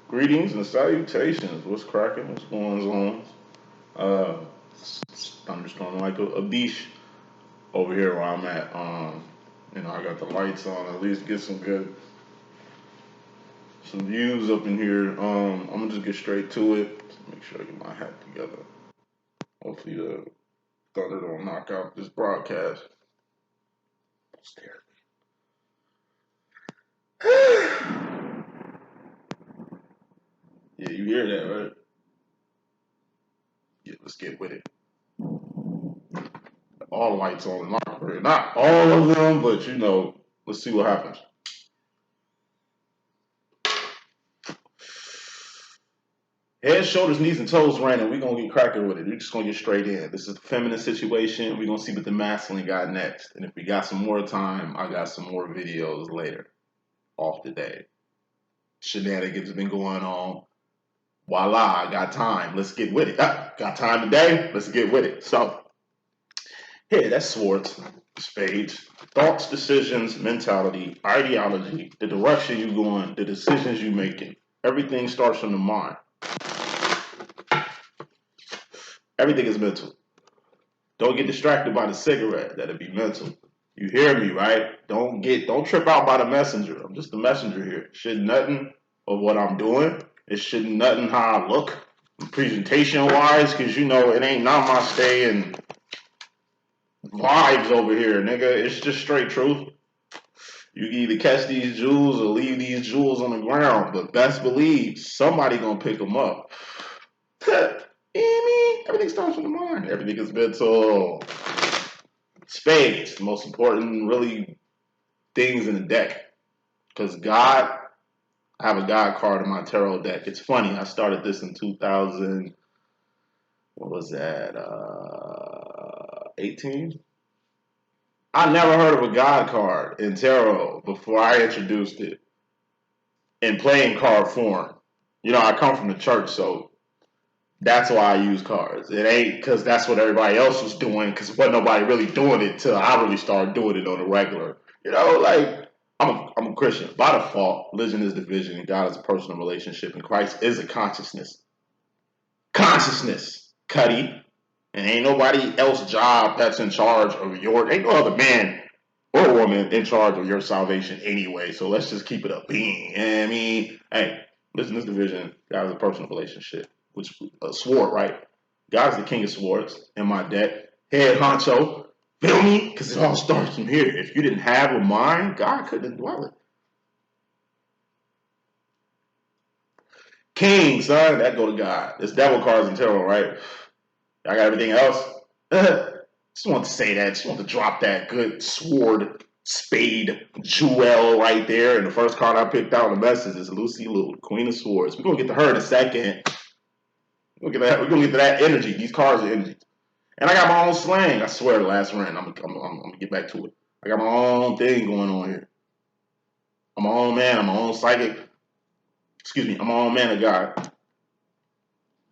Greetings and salutations. What's cracking? What's going on? Uh, thunderstorm like a beach over here where I'm at. I got the lights on. At least get some views up in here. I'm gonna just get straight to it. Make sure I get my hat together. Hopefully the thunder don't knock out this broadcast. Yeah, you hear that, right? Yeah, let's get with it. All the lights on in my career. Not all of them, but let's see what happens. Head, shoulders, knees, and toes random. We're going to get cracking with it. We're just going to get straight in. This is the feminine situation. We're going to see what the masculine got next. And if we got some more time, I got some more videos later off the day. Shenanigans have been going on. Voila, I got time. Let's get with it. Got time today? Let's get with it. So, here, that's swords, spades, thoughts, decisions, mentality, ideology, the direction you going, the decisions you making. Everything starts from the mind. Everything is mental. Don't get distracted by the cigarette. That'll be mental. You hear me, right? Don't trip out by the messenger. I'm just the messenger here. Shit nothing of what I'm doing. It shouldn't nothing how I look presentation wise, cause it ain't namaste and vibes over here, nigga. It's just straight truth. You can either catch these jewels or leave these jewels on the ground, but best believe somebody gonna pick them up. Everything starts from the mind. Everything is mental. Spades, the most important, really, things in the deck. Because I have a God card in my tarot deck. It's funny. I started this in 2000. What was that? 18. I never heard of a God card in tarot before I introduced it in playing card form. I come from the church, so that's why I use cards. It ain't because that's what everybody else was doing, because wasn't nobody really doing it till I really started doing it on the regular. I'm a Christian. By default, religion is division and God is a personal relationship and Christ is a consciousness. Consciousness, Cuddy. And ain't nobody else job that's in charge of ain't no other man or woman in charge of your salvation anyway. So let's just keep it a being. You know what I mean? Hey, religion is division. God is a personal relationship. Which sword, right? God's the king of swords in my deck. Head honcho. Feel me? Because it all starts from here. If you didn't have a mind, God couldn't dwell it. King, son, that go to God. It's devil cards and tarot, right? I got everything else. Just want to say that. Just want to drop that good sword, spade, jewel right there. And the first card I picked out in the message is Lucy Liu, Queen of Swords. We're going to get to her in a second. We're gonna get to that energy. These cards are energy. And I got my own slang. I swear, the last rant. I'm gonna get back to it. I got my own thing going on here. I'm my own man. I'm my own psychic. Excuse me. I'm my own man of God.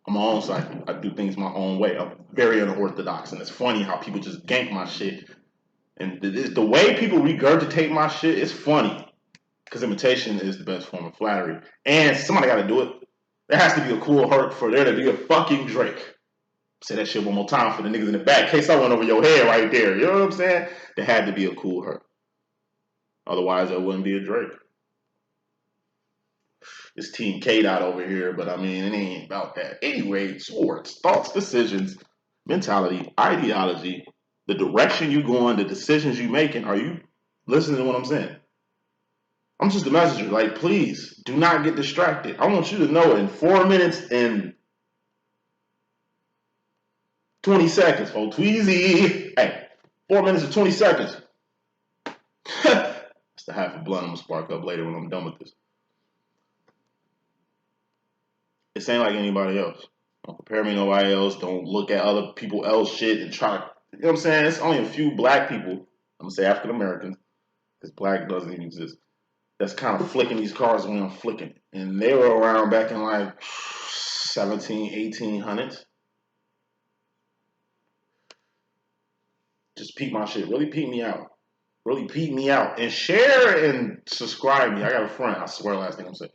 I'm my own psychic. I do things my own way. I'm very unorthodox, and it's funny how people just gank my shit. And the way people regurgitate my shit is funny, because imitation is the best form of flattery. And somebody got to do it. There has to be a cool hurt for there to be a fucking Drake. Say that shit one more time for the niggas in the back, in case I went over your head right there. You know what I'm saying? There had to be a cool hurt. Otherwise, there wouldn't be a Drake. It's Team K Dot over here, but I mean, it ain't about that. Anyway, swords, thoughts, decisions, mentality, ideology, the direction you going, the decisions you making. Are you listening to what I'm saying? I'm just a messenger. Like, please do not get distracted. I want you to know in 4 minutes and 20 seconds. Oh, Tweezy. Hey, 4 minutes and 20 seconds. That's the half a blunt I'm gonna spark up later when I'm done with this. This ain't like anybody else. Don't compare me to nobody else. Don't look at other people else shit and try to, you know what I'm saying? It's only a few black people, I'm gonna say African Americans, because black doesn't even exist, that's kind of flicking these cards when I'm flicking. And they were around back in like 1800s. Just peep my shit. Really peep me out. Really peep me out. And share and subscribe me. I got a friend. I swear last thing I'm saying.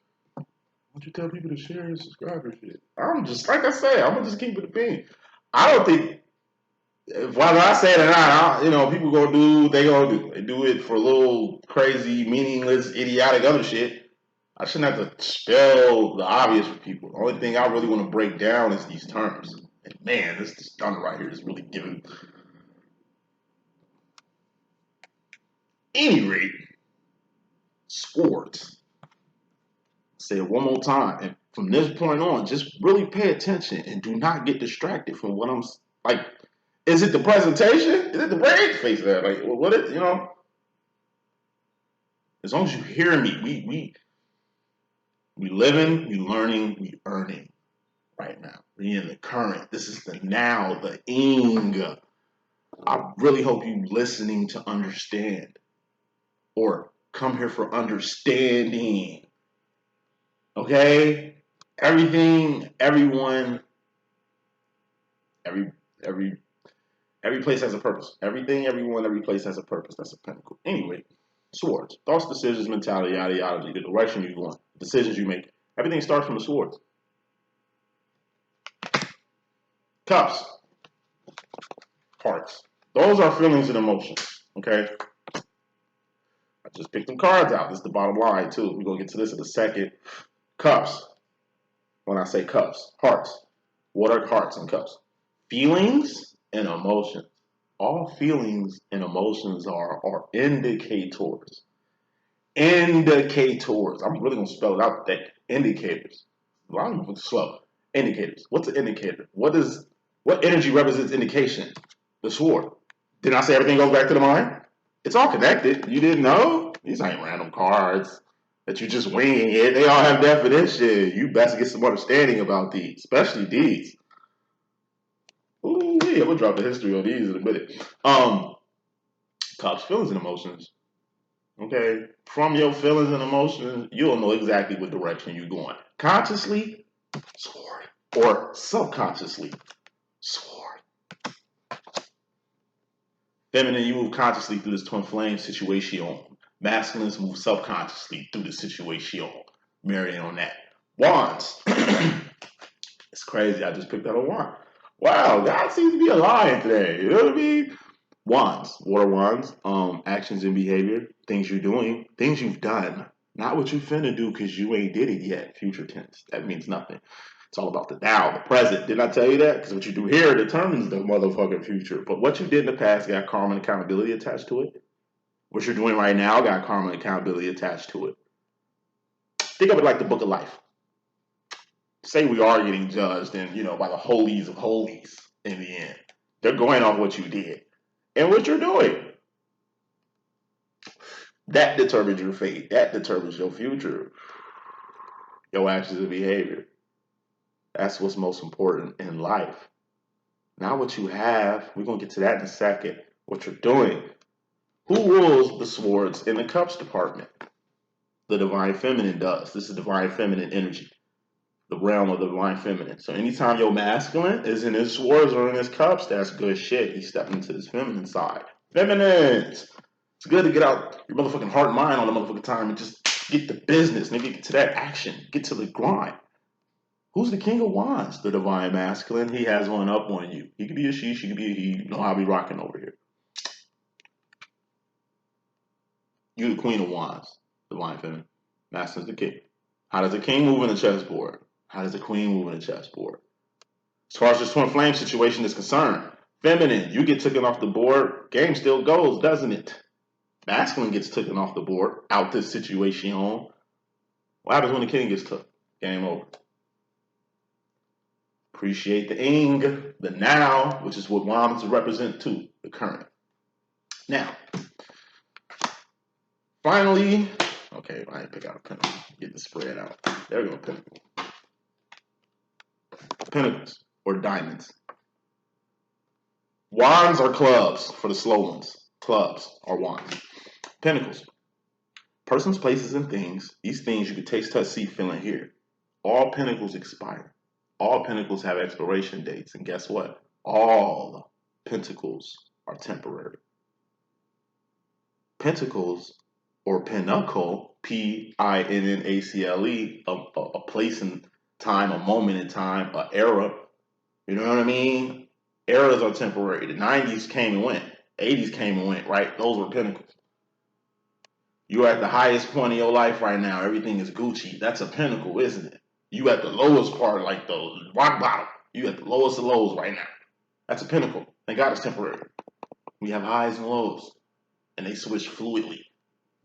Don't you tell people to share and subscribe and shit? I'm just, like I said, I'm going to just keep it a bean. I don't think, whether I say it or not, people going to do what they going to do. They do it for a little crazy, meaningless, idiotic other shit. I shouldn't have to spell the obvious for people. The only thing I really want to break down is these terms. And man, this stunner right here is really giving. Any rate, sports. Say it one more time. And from this point on, just really pay attention and do not get distracted from what I'm like. Is it the presentation? Is it the brain face there? Like, what is, as long as you hear me, we living, we learning, we earning right now. We in the current. This is the now, the ing. I really hope you listening to understand or come here for understanding. Okay? Everything, everyone, every place has a purpose. Everything, everyone, every place has a purpose. That's a pinnacle. Anyway, swords. Thoughts, decisions, mentality, ideology, the direction you're going, decisions you make. Everything starts from the swords. Cups. Hearts. Those are feelings and emotions. Okay? I just picked some cards out. This is the bottom line, too. We're going to get to this in a second. Cups. When I say cups. Hearts. What are hearts and cups? Feelings and emotions. All feelings and emotions are indicators. Indicators. I'm really going to spell it out today. Indicators. A lot of people slow. Indicators. What's an indicator? What energy represents indication? The sword. Didn't I say everything goes back to the mind? It's all connected. You didn't know? These ain't random cards that you just winging it. They all have definition. You best get some understanding about these, especially these. Ooh, yeah, we'll drop the history on these in a minute. Cups, feelings and emotions. Okay, from your feelings and emotions, you'll know exactly what direction you're going. Consciously, sword, or subconsciously, sword. Feminine, you move consciously through this twin flame situation. Masculines move subconsciously through the situation. Marrying on that. Wands. It's crazy. I just picked out a wand. Wow, God seems to be alive today. You know what I mean? Wands, water wands, actions and behavior, things you're doing, things you've done. Not what you finna do because you ain't did it yet. Future tense. That means nothing. It's all about the now, the present. Didn't I tell you that? Because what you do here determines the motherfucking future. But what you did in the past got karma and accountability attached to it. What you're doing right now got karma and accountability attached to it. Think of it like the book of life. Say we are getting judged and, by the holies of holies in the end. They're going off what you did and what you're doing. That determines your fate. That determines your future. Your actions and behavior. That's what's most important in life. Not what you have. We're going to get to that in a second. What you're doing. Who rules the swords in the cups department? The divine feminine does. This is divine feminine energy. The realm of the divine feminine. So anytime your masculine is in his swords or in his cups, that's good shit. He's stepping into his feminine side. Feminines! It's good to get out your motherfucking heart and mind all the motherfucking time and just get the business. Maybe get to that action. Get to the grind. Who's the king of wands? The divine masculine. He has one up on you. He could be a she could be a he. You know how I be rocking over here. You the queen of wands. Divine feminine. Masculine's the king. How does the king move in the chessboard? How does the queen move in the chessboard? As far as this twin flame situation is concerned, feminine, you get taken off the board, game still goes, doesn't it? Masculine gets taken off the board, out this situation. What happens when the king gets took? Game over. Appreciate the ing, the now, which is what wands represent too, the current. Now, finally, okay, I didn't pick out a pinnacle. Get the spread out. There we go, pinnacle. Pinnacles, or diamonds. Wands are clubs for the slow ones. Clubs are wands. Pinnacles. Persons, places, and things. These things you can taste, touch, see, feel, and hear. All pinnacles expire. All pinnacles have expiration dates. And guess what? All pentacles are temporary. Pentacles, or pinnacle, Pinnacle, a place in time, a moment in time, an era. You know what I mean? Eras are temporary. The 90s came and went. 80s came and went, right? Those were pinnacles. You're at the highest point of your life right now. Everything is Gucci. That's a pinnacle, isn't it? You at the lowest part, like the rock bottom. You at the lowest of lows right now. That's a pinnacle. Thank God it's temporary. We have highs and lows, and they switch fluidly,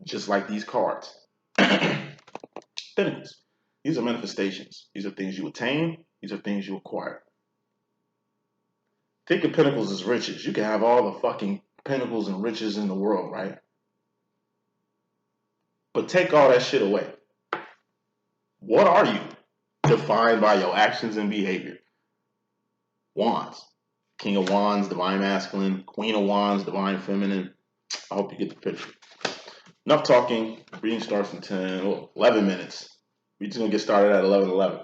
just like these cards. Pinnacles. These are manifestations. These are things you attain. These are things you acquire. Think of pinnacles as riches. You can have all the fucking pinnacles and riches in the world, right? But take all that shit away. What are you? Defined by your actions and behavior. Wands. King of Wands, divine masculine. Queen of Wands, divine feminine. I hope you get the picture. Enough talking. Reading starts in 11 minutes. We're just going to get started at 11:11.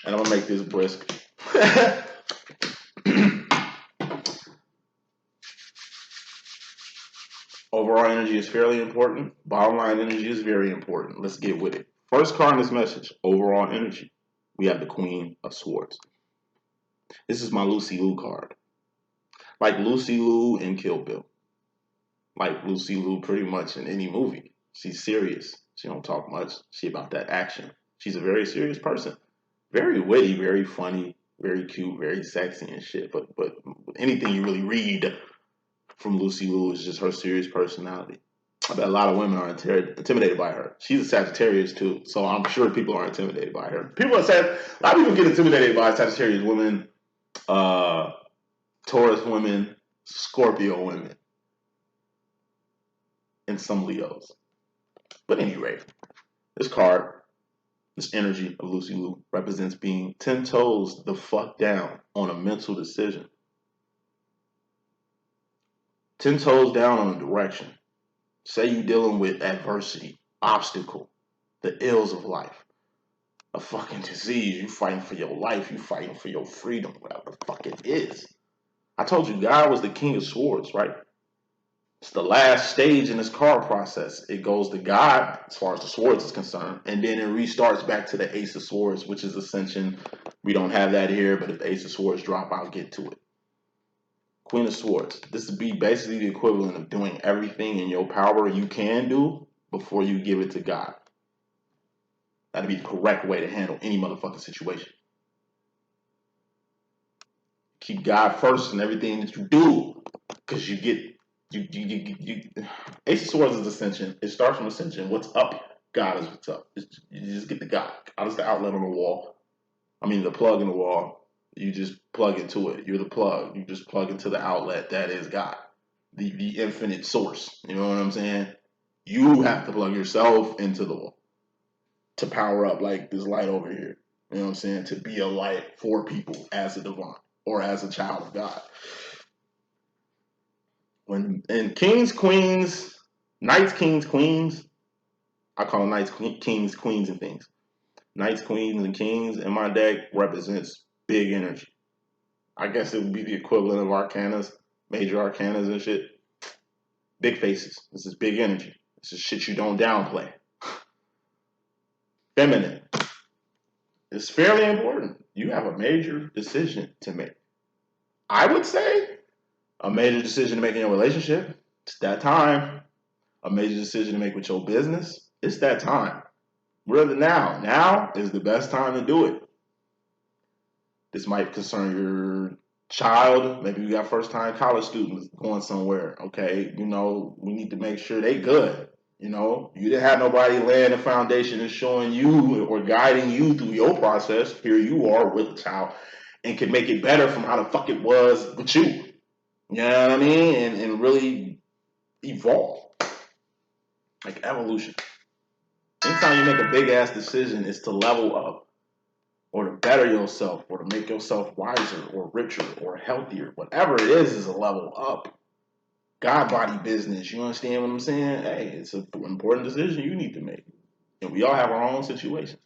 And I'm going to make this brisk. Overall energy is fairly important. Bottom line energy is very important. Let's get with it. First card in this message, overall energy. We have the Queen of Swords. This is my Lucy Liu card. Like Lucy Liu in Kill Bill. Like Lucy Liu pretty much in any movie. She's serious. She don't talk much. She about that action. She's a very serious person. Very witty, very funny, very cute, very sexy and shit. But anything you really read from Lucy Liu is just her serious personality. I bet a lot of women are intimidated by her. She's a Sagittarius too, so I'm sure people are intimidated by her. A lot of people get intimidated by Sagittarius women, Taurus women, Scorpio women, and some Leos. But at any rate, this card, this energy of Lucy Liu represents being 10 toes the fuck down on a mental decision. 10 toes down on a direction. Say you're dealing with adversity, obstacle, the ills of life, a fucking disease. You fighting for your life. You fighting for your freedom, whatever the fuck it is. I told you God was the King of Swords, right? It's the last stage in this card process. It goes to God as far as the swords is concerned, and then it restarts back to the Ace of Swords, which is Ascension. We don't have that here, but if the Ace of Swords drop, I'll get to it. Queen of Swords. This would be basically the equivalent of doing everything in your power you can do before you give it to God. That'd be the correct way to handle any motherfucking situation. Keep God first in everything that you do, because you get Ace of Swords is Ascension. It starts from Ascension. What's up? God is what's up. You just get the God. God is the outlet on the wall. I mean, the plug in the wall. You just plug into it. You're the plug. You just plug into the outlet that is God, the infinite source. You know what I'm saying? You have to plug yourself into the wall to power up, like this light over here. You know what I'm saying? To be a light for people as a divine or as a child of God. When in kings, queens, knights, kings, queens, I call them knights, kings, queens, and things. Knights, queens, and kings in my deck represents big energy. I guess it would be the equivalent of arcanas, major arcanas and shit. Big faces. This is big energy. This is shit you don't downplay. Feminine. It's fairly important. You have a major decision to make. I would say a major decision to make in your relationship. It's that time. A major decision to make with your business. It's that time. Really now. Now is the best time to do it. This might concern your child. Maybe you got first-time college students going somewhere. Okay, you know, we need to make sure they good. You know, you didn't have nobody laying the foundation and showing you or guiding you through your process. Here you are with a child and can make it better from how the fuck it was with you. You know what I mean? And really evolve. Like evolution. Anytime you make a big-ass decision, it's to level up or to better yourself or to make yourself wiser or richer or healthier. Whatever it is a level up. God body business. You understand what I'm saying? Hey, it's an important decision you need to make. And we all have our own situations.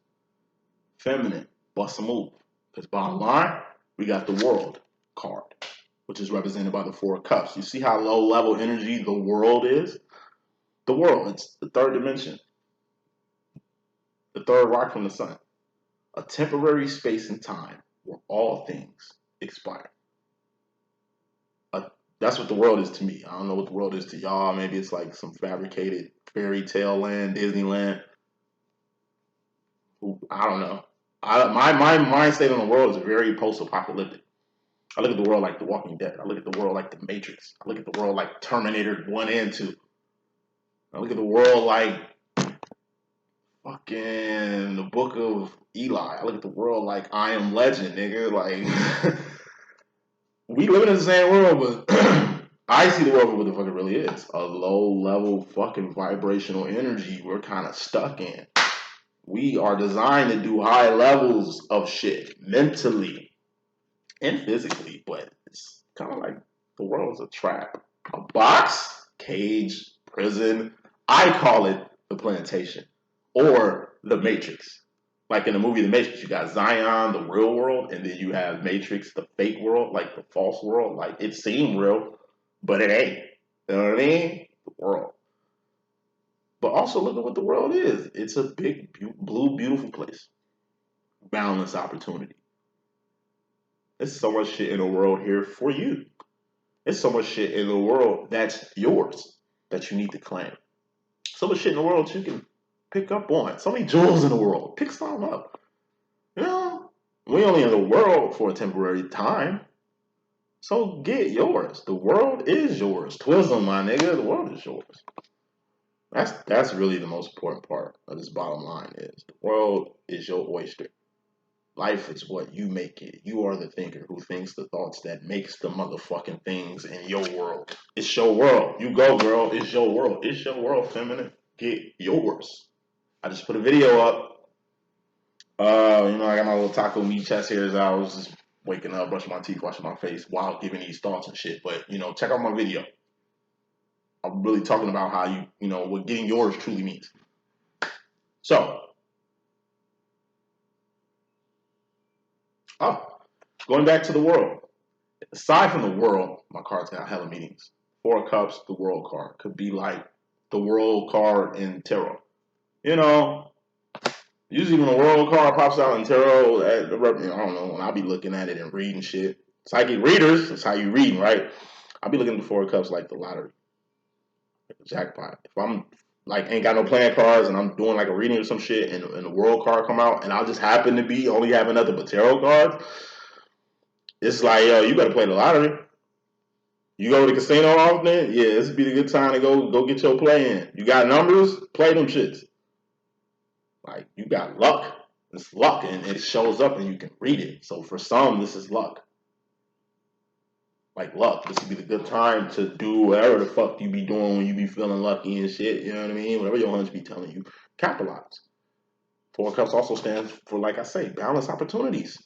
Feminine, bust a move. Because bottom line, we got the world card, which is represented by the 4 cups. You see how low level energy the world is? The world, it's the third dimension. The third rock from the sun. A temporary space and time where all things expire. That's what the world is to me. I don't know what the world is to y'all. Maybe it's like some fabricated fairy tale land, Disneyland. I don't know. My mind state on the world is very post-apocalyptic. I look at the world like The Walking Dead. I look at the world like The Matrix. I look at the world like Terminator 1 and 2. I look at the world like fucking the Book of Eli. I look at the world like I Am Legend, nigga. Like, we live in the same world, but I see the world for what the fuck it really is. A low-level fucking vibrational energy we're kind of stuck in. We are designed to do high levels of shit mentally and physically, but it's kind of like the world's a trap. A box, cage, prison. I call it the plantation or the Matrix. Like in the movie The Matrix, you got Zion, the real world, and then you have Matrix, the fake world, like the false world. Like it seemed real, but it ain't. You know what I mean? The world. But also look at what the world is. It's a big, blue, beautiful place. Boundless opportunity. There's so much shit in the world here for you. There's so much shit in the world that's yours that you need to claim. So much shit in the world you can pick up on. So many jewels in the world. Pick some up. You know, we only in the world for a temporary time. So get yours. The world is yours. Twizzle, my nigga. The world is yours. That's really the most important part of this bottom line is the world is your oyster. Life is what you make it. You are the thinker who thinks the thoughts that makes the motherfucking things in your world. It's your world. You go, girl. It's your world. It's your world, feminine. Get yours. I just put a video up. I got my little taco meat chest here as I was just waking up, brushing my teeth, washing my face while giving these thoughts and shit. But, check out my video. I'm really talking about how what getting yours truly means. So, going back to the world. Aside from the world, my card's got hella meanings. Four of Cups, the world card. Could be like the world card in tarot. Usually when a world card pops out in tarot, I don't know, when I'll be looking at it and reading shit. Psychic readers, that's how you read, right? I'll be looking at the Four of Cups like the lottery. Like the jackpot. If I'm like ain't got no playing cards and I'm doing like a reading or some shit and the world card come out and I'll just happen to be only having nothing but tarot cards, it's like, yo, you better play the lottery. You go to the casino often? Yeah, this would be the good time to go get your play in. You got numbers? Play them shits. Like, you got luck. It's luck, and it shows up and you can read it. So for some, this is luck. Like luck. This would be the good time to do whatever the fuck you be doing when you be feeling lucky and shit. You know what I mean? Whatever your hunch be telling you, capitalize. Four of Cups also stands for, like I say, balanced opportunities.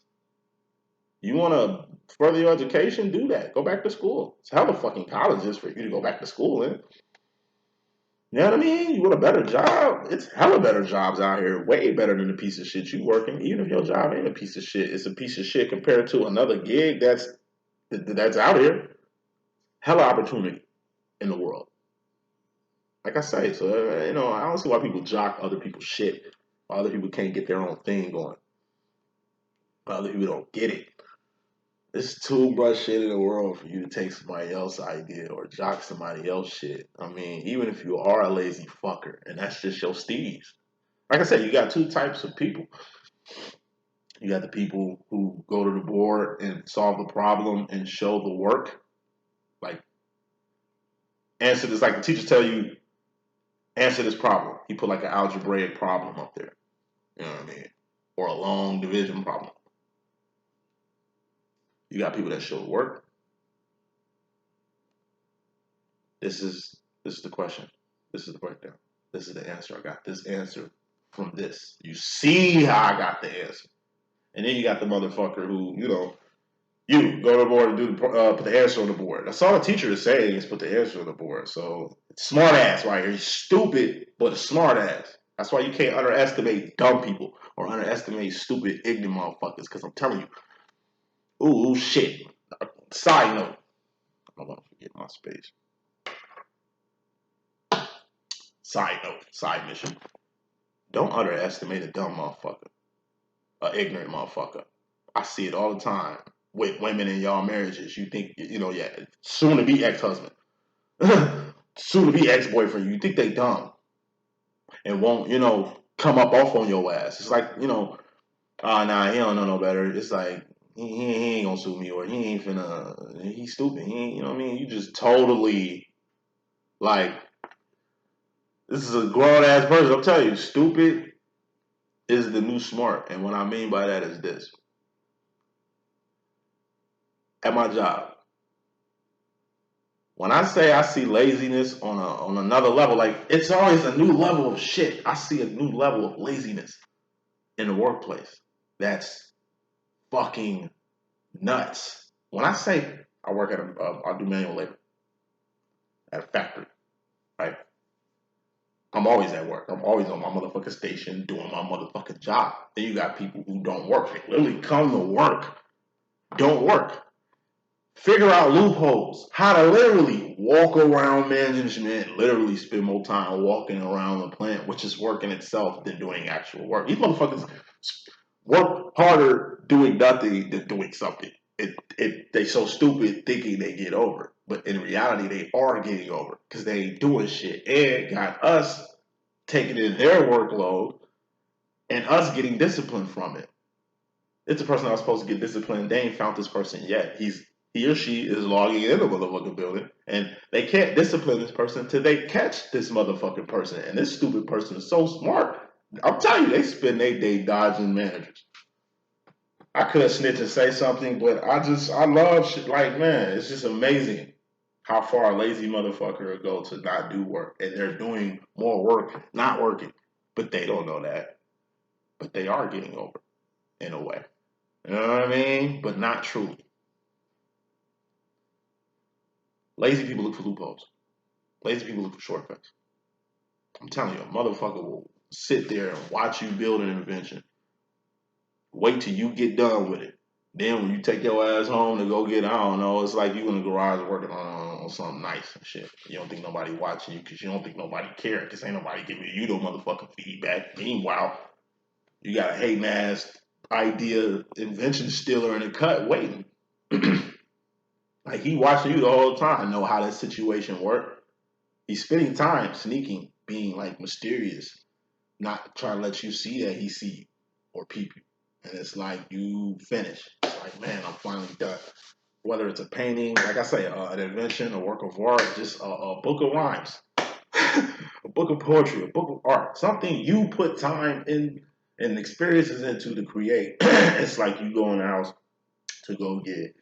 You want to further your education? Do that. Go back to school. It's hella fucking colleges for you to go back to school in. You know what I mean? You want a better job? It's hella better jobs out here. Way better than the piece of shit you working. Even if your job ain't a piece of shit, it's a piece of shit compared to another gig that's out here. Hella opportunity in the world. Like I say, so I don't see why people jock other people's shit. Why other people can't get their own thing going. Why other people don't get it. There's too much shit in the world for you to take somebody else's idea or jock somebody else's shit. I mean, even if you are a lazy fucker and that's just your steez. Like I said, you got two types of people. You got the people who go to the board and solve the problem and show the work. Like, answer this, like the teachers tell you, answer this problem. He put like an algebraic problem up there. You know what I mean? Or a long division problem. You got people that show the work. This is the question. This is the breakdown. This is the answer. I got this answer from this. You see how I got the answer. And then you got the motherfucker who, you go to the board and put the answer on the board. That's all the teacher is saying is put the answer on the board. So, smart ass right here. He's stupid, but a smart ass. That's why you can't underestimate dumb people or underestimate stupid, ignorant motherfuckers. Because I'm telling you, ooh, shit. Side note. I don't want to forget my space. Side note, side mission. Don't underestimate a dumb motherfucker. A an ignorant motherfucker. I see it all the time with women in y'all marriages. You think, yeah, soon to be ex-husband, soon to be ex-boyfriend. You think they dumb and won't, come up off on your ass. It's like, nah, he don't know no better. It's like, he ain't gonna sue me, or he ain't finna, he's stupid. He ain't, you know what I mean? You just totally, like, this is a grown ass person. I'm telling you, stupid is the new smart. And what I mean by that is this. At my job, when I say I see laziness on another level, like, it's always a new level of shit. I see a new level of laziness in the workplace. That's fucking nuts. When I say I work at I do manual labor at a factory, right? I'm always at work. I'm always on my motherfucking station doing my motherfucking job. Then you got people who don't work. They literally come to work, don't work. Figure out loopholes. How to literally walk around management, literally spend more time walking around the plant, which is work in itself, than doing actual work. These motherfuckers work harder doing nothing than doing something. They so stupid thinking they get over. But in reality, they are getting over because they ain't doing shit. And got us taking in their workload and us getting disciplined from it. It's a person that was supposed to get disciplined. They ain't found this person yet. He or she is logging in the motherfucking building, and they can't discipline this person till they catch this motherfucking person. And this stupid person is so smart. I'm telling you, they spend their day dodging managers. I could snitch and say something, but I love shit. Like, man, it's just amazing how far a lazy motherfucker will go to not do work. And they're doing more work, not working. But they don't know that. But they are getting over, in a way. You know what I mean? But not truly. Lazy people look for loopholes. Lazy people look for shortcuts. I'm telling you, a motherfucker will sit there and watch you build an invention. Wait till you get done with it. Then when you take your ass home to go get, I don't know, it's like you in the garage working on something nice and shit. You don't think nobody watching you because you don't think nobody care because ain't nobody giving you no motherfucking feedback. Meanwhile, you got a hating ass idea invention stealer in the cut waiting. Like, he watching you the whole time, know how that situation worked. He's spending time sneaking, being like mysterious, not trying to let you see that he see you or peep you. And it's like, you finish. It's like, man, I'm finally done. Whether it's a painting, like I say, an invention, a work of art, just a book of rhymes, a book of poetry, a book of art, something you put time in and experiences into to create. It's like you go in the house to go get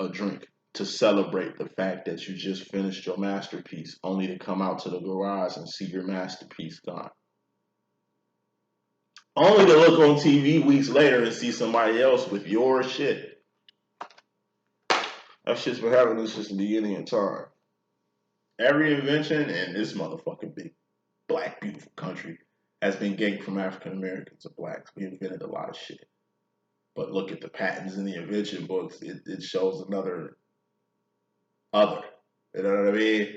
a drink to celebrate the fact that you just finished your masterpiece, only to come out to the garage and see your masterpiece gone. Only to look on TV weeks later and see somebody else with your shit. That shit's been happening since the beginning of time. Every invention in this motherfucking big, black, beautiful country has been gained from African Americans or blacks. We invented a lot of shit. But look at the patents in the invention books. It shows another other. You know what I mean?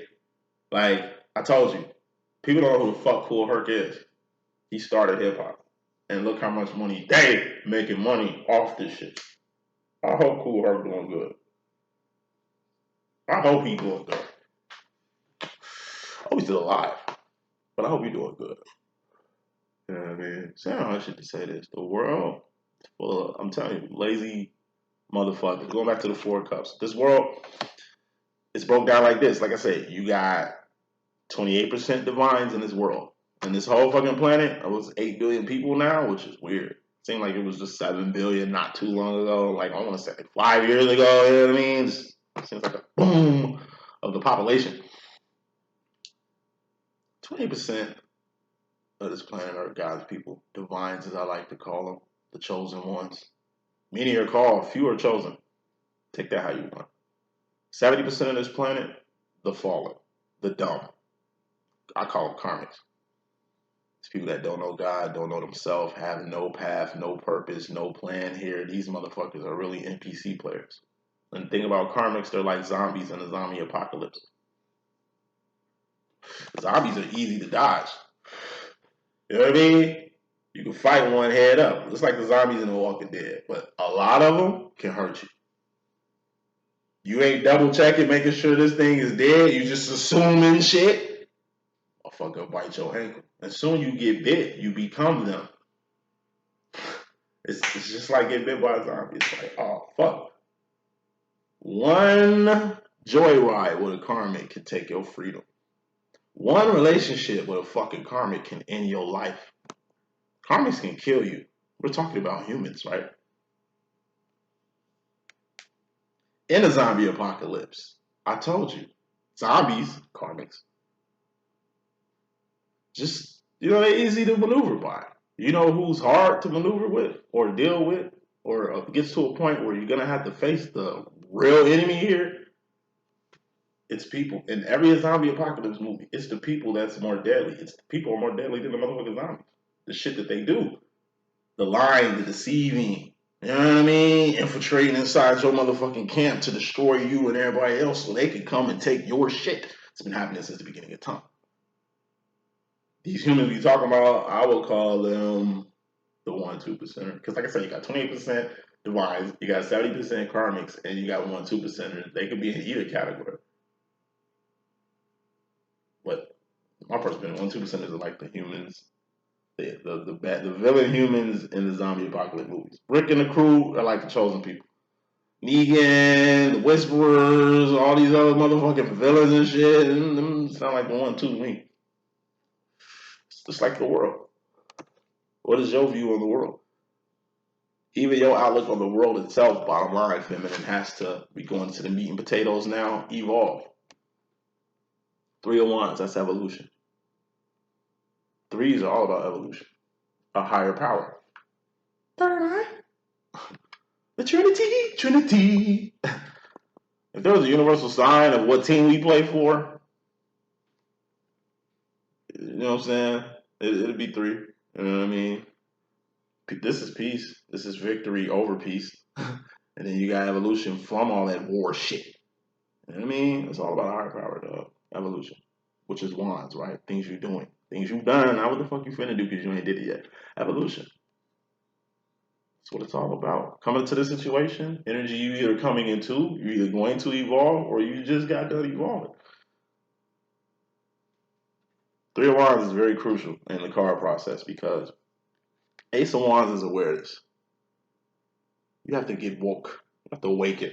Like, I told you, people don't know who the fuck Kool Herc is. He started hip hop. And look how much money they making money off this shit. I hope Kool Herc doing good. I hope he doing good. I hope he's still alive. But I hope he's doing good. You know what I mean? See, I don't have shit to say this. The world is full of, I'm telling you, lazy motherfuckers. Going back to the 4 cups. This world, it's broke down like this. Like I said, you got 28% divines in this world. And this whole fucking planet, it was 8 billion people now, which is weird. Seemed like it was just 7 billion not too long ago. Like, I want to say like 5 years ago, you know what I mean? Just seems like a boom of the population. 20% of this planet are God's people. Divines, as I like to call them. The chosen ones. Many are called, few are chosen. Take that how you want. 70% of this planet, the fallen. The dumb. I call them karmics. It's people that don't know God, don't know themselves, have no path, no purpose, no plan here. These motherfuckers are really NPC players. And the thing about karmics, they're like zombies in a zombie apocalypse. Zombies are easy to dodge. You know what I mean? You can fight one head up. It's like the zombies in The Walking Dead, but a lot of them can hurt you. You ain't double checking, making sure this thing is dead. You just assuming shit. I'll fuck up, bite your ankle. As soon you get bit, you become them. It's just like getting bit by a zombie. It's like, oh fuck. One joyride with a karmic can take your freedom. One relationship with a fucking karmic can end your life. Karmics can kill you. We're talking about humans, right? In a zombie apocalypse, I told you, zombies, karmics, just, they're easy to maneuver by. You know who's hard to maneuver with or deal with or gets to a point where you're going to have to face the real enemy here? It's people. In every zombie apocalypse movie, it's the people that's more deadly. It's the people are more deadly than the motherfucking zombies. The shit that they do. The lying, the deceiving, you know what I mean? Infiltrating inside your motherfucking camp to destroy you and everybody else so they can come and take your shit. It's been happening since the beginning of time. These humans we talking about, I would call them the 1-2%. Because like I said, you got 28% divines, you got 70% karmics, and you got 1-2%ers. They could be in either category. But my personal opinion, 1-2%ers are like the humans, the villain humans in the zombie apocalypse movies. Rick and the crew are like the chosen people. Negan, the Whisperers, all these other motherfucking villains and shit, and them sound like the 1-2 to me. It's just like the world. What is your view on the world? Even your outlook on the world itself, bottom line, feminine, has to be going to the meat and potatoes now. Evolve. 3 of Wands, that's evolution. 3s are all about evolution. A higher power. Third eye. The Trinity. If there was a universal sign of what team we play for, you know what I'm saying? It'd be 3. You know what I mean? This is peace. This is victory over peace. And then you got evolution from all that war shit. You know what I mean? It's all about higher power, dog. Evolution. Which is wands, right? Things you're doing. Things you've done. Now what the fuck you finna do because you ain't did it yet. Evolution. That's what it's all about. Coming to the situation, energy you either coming into, you're either going to evolve or you just got done evolving. 3 of Wands is very crucial in the card process because Ace of Wands is awareness. You have to get woke. You have to awaken.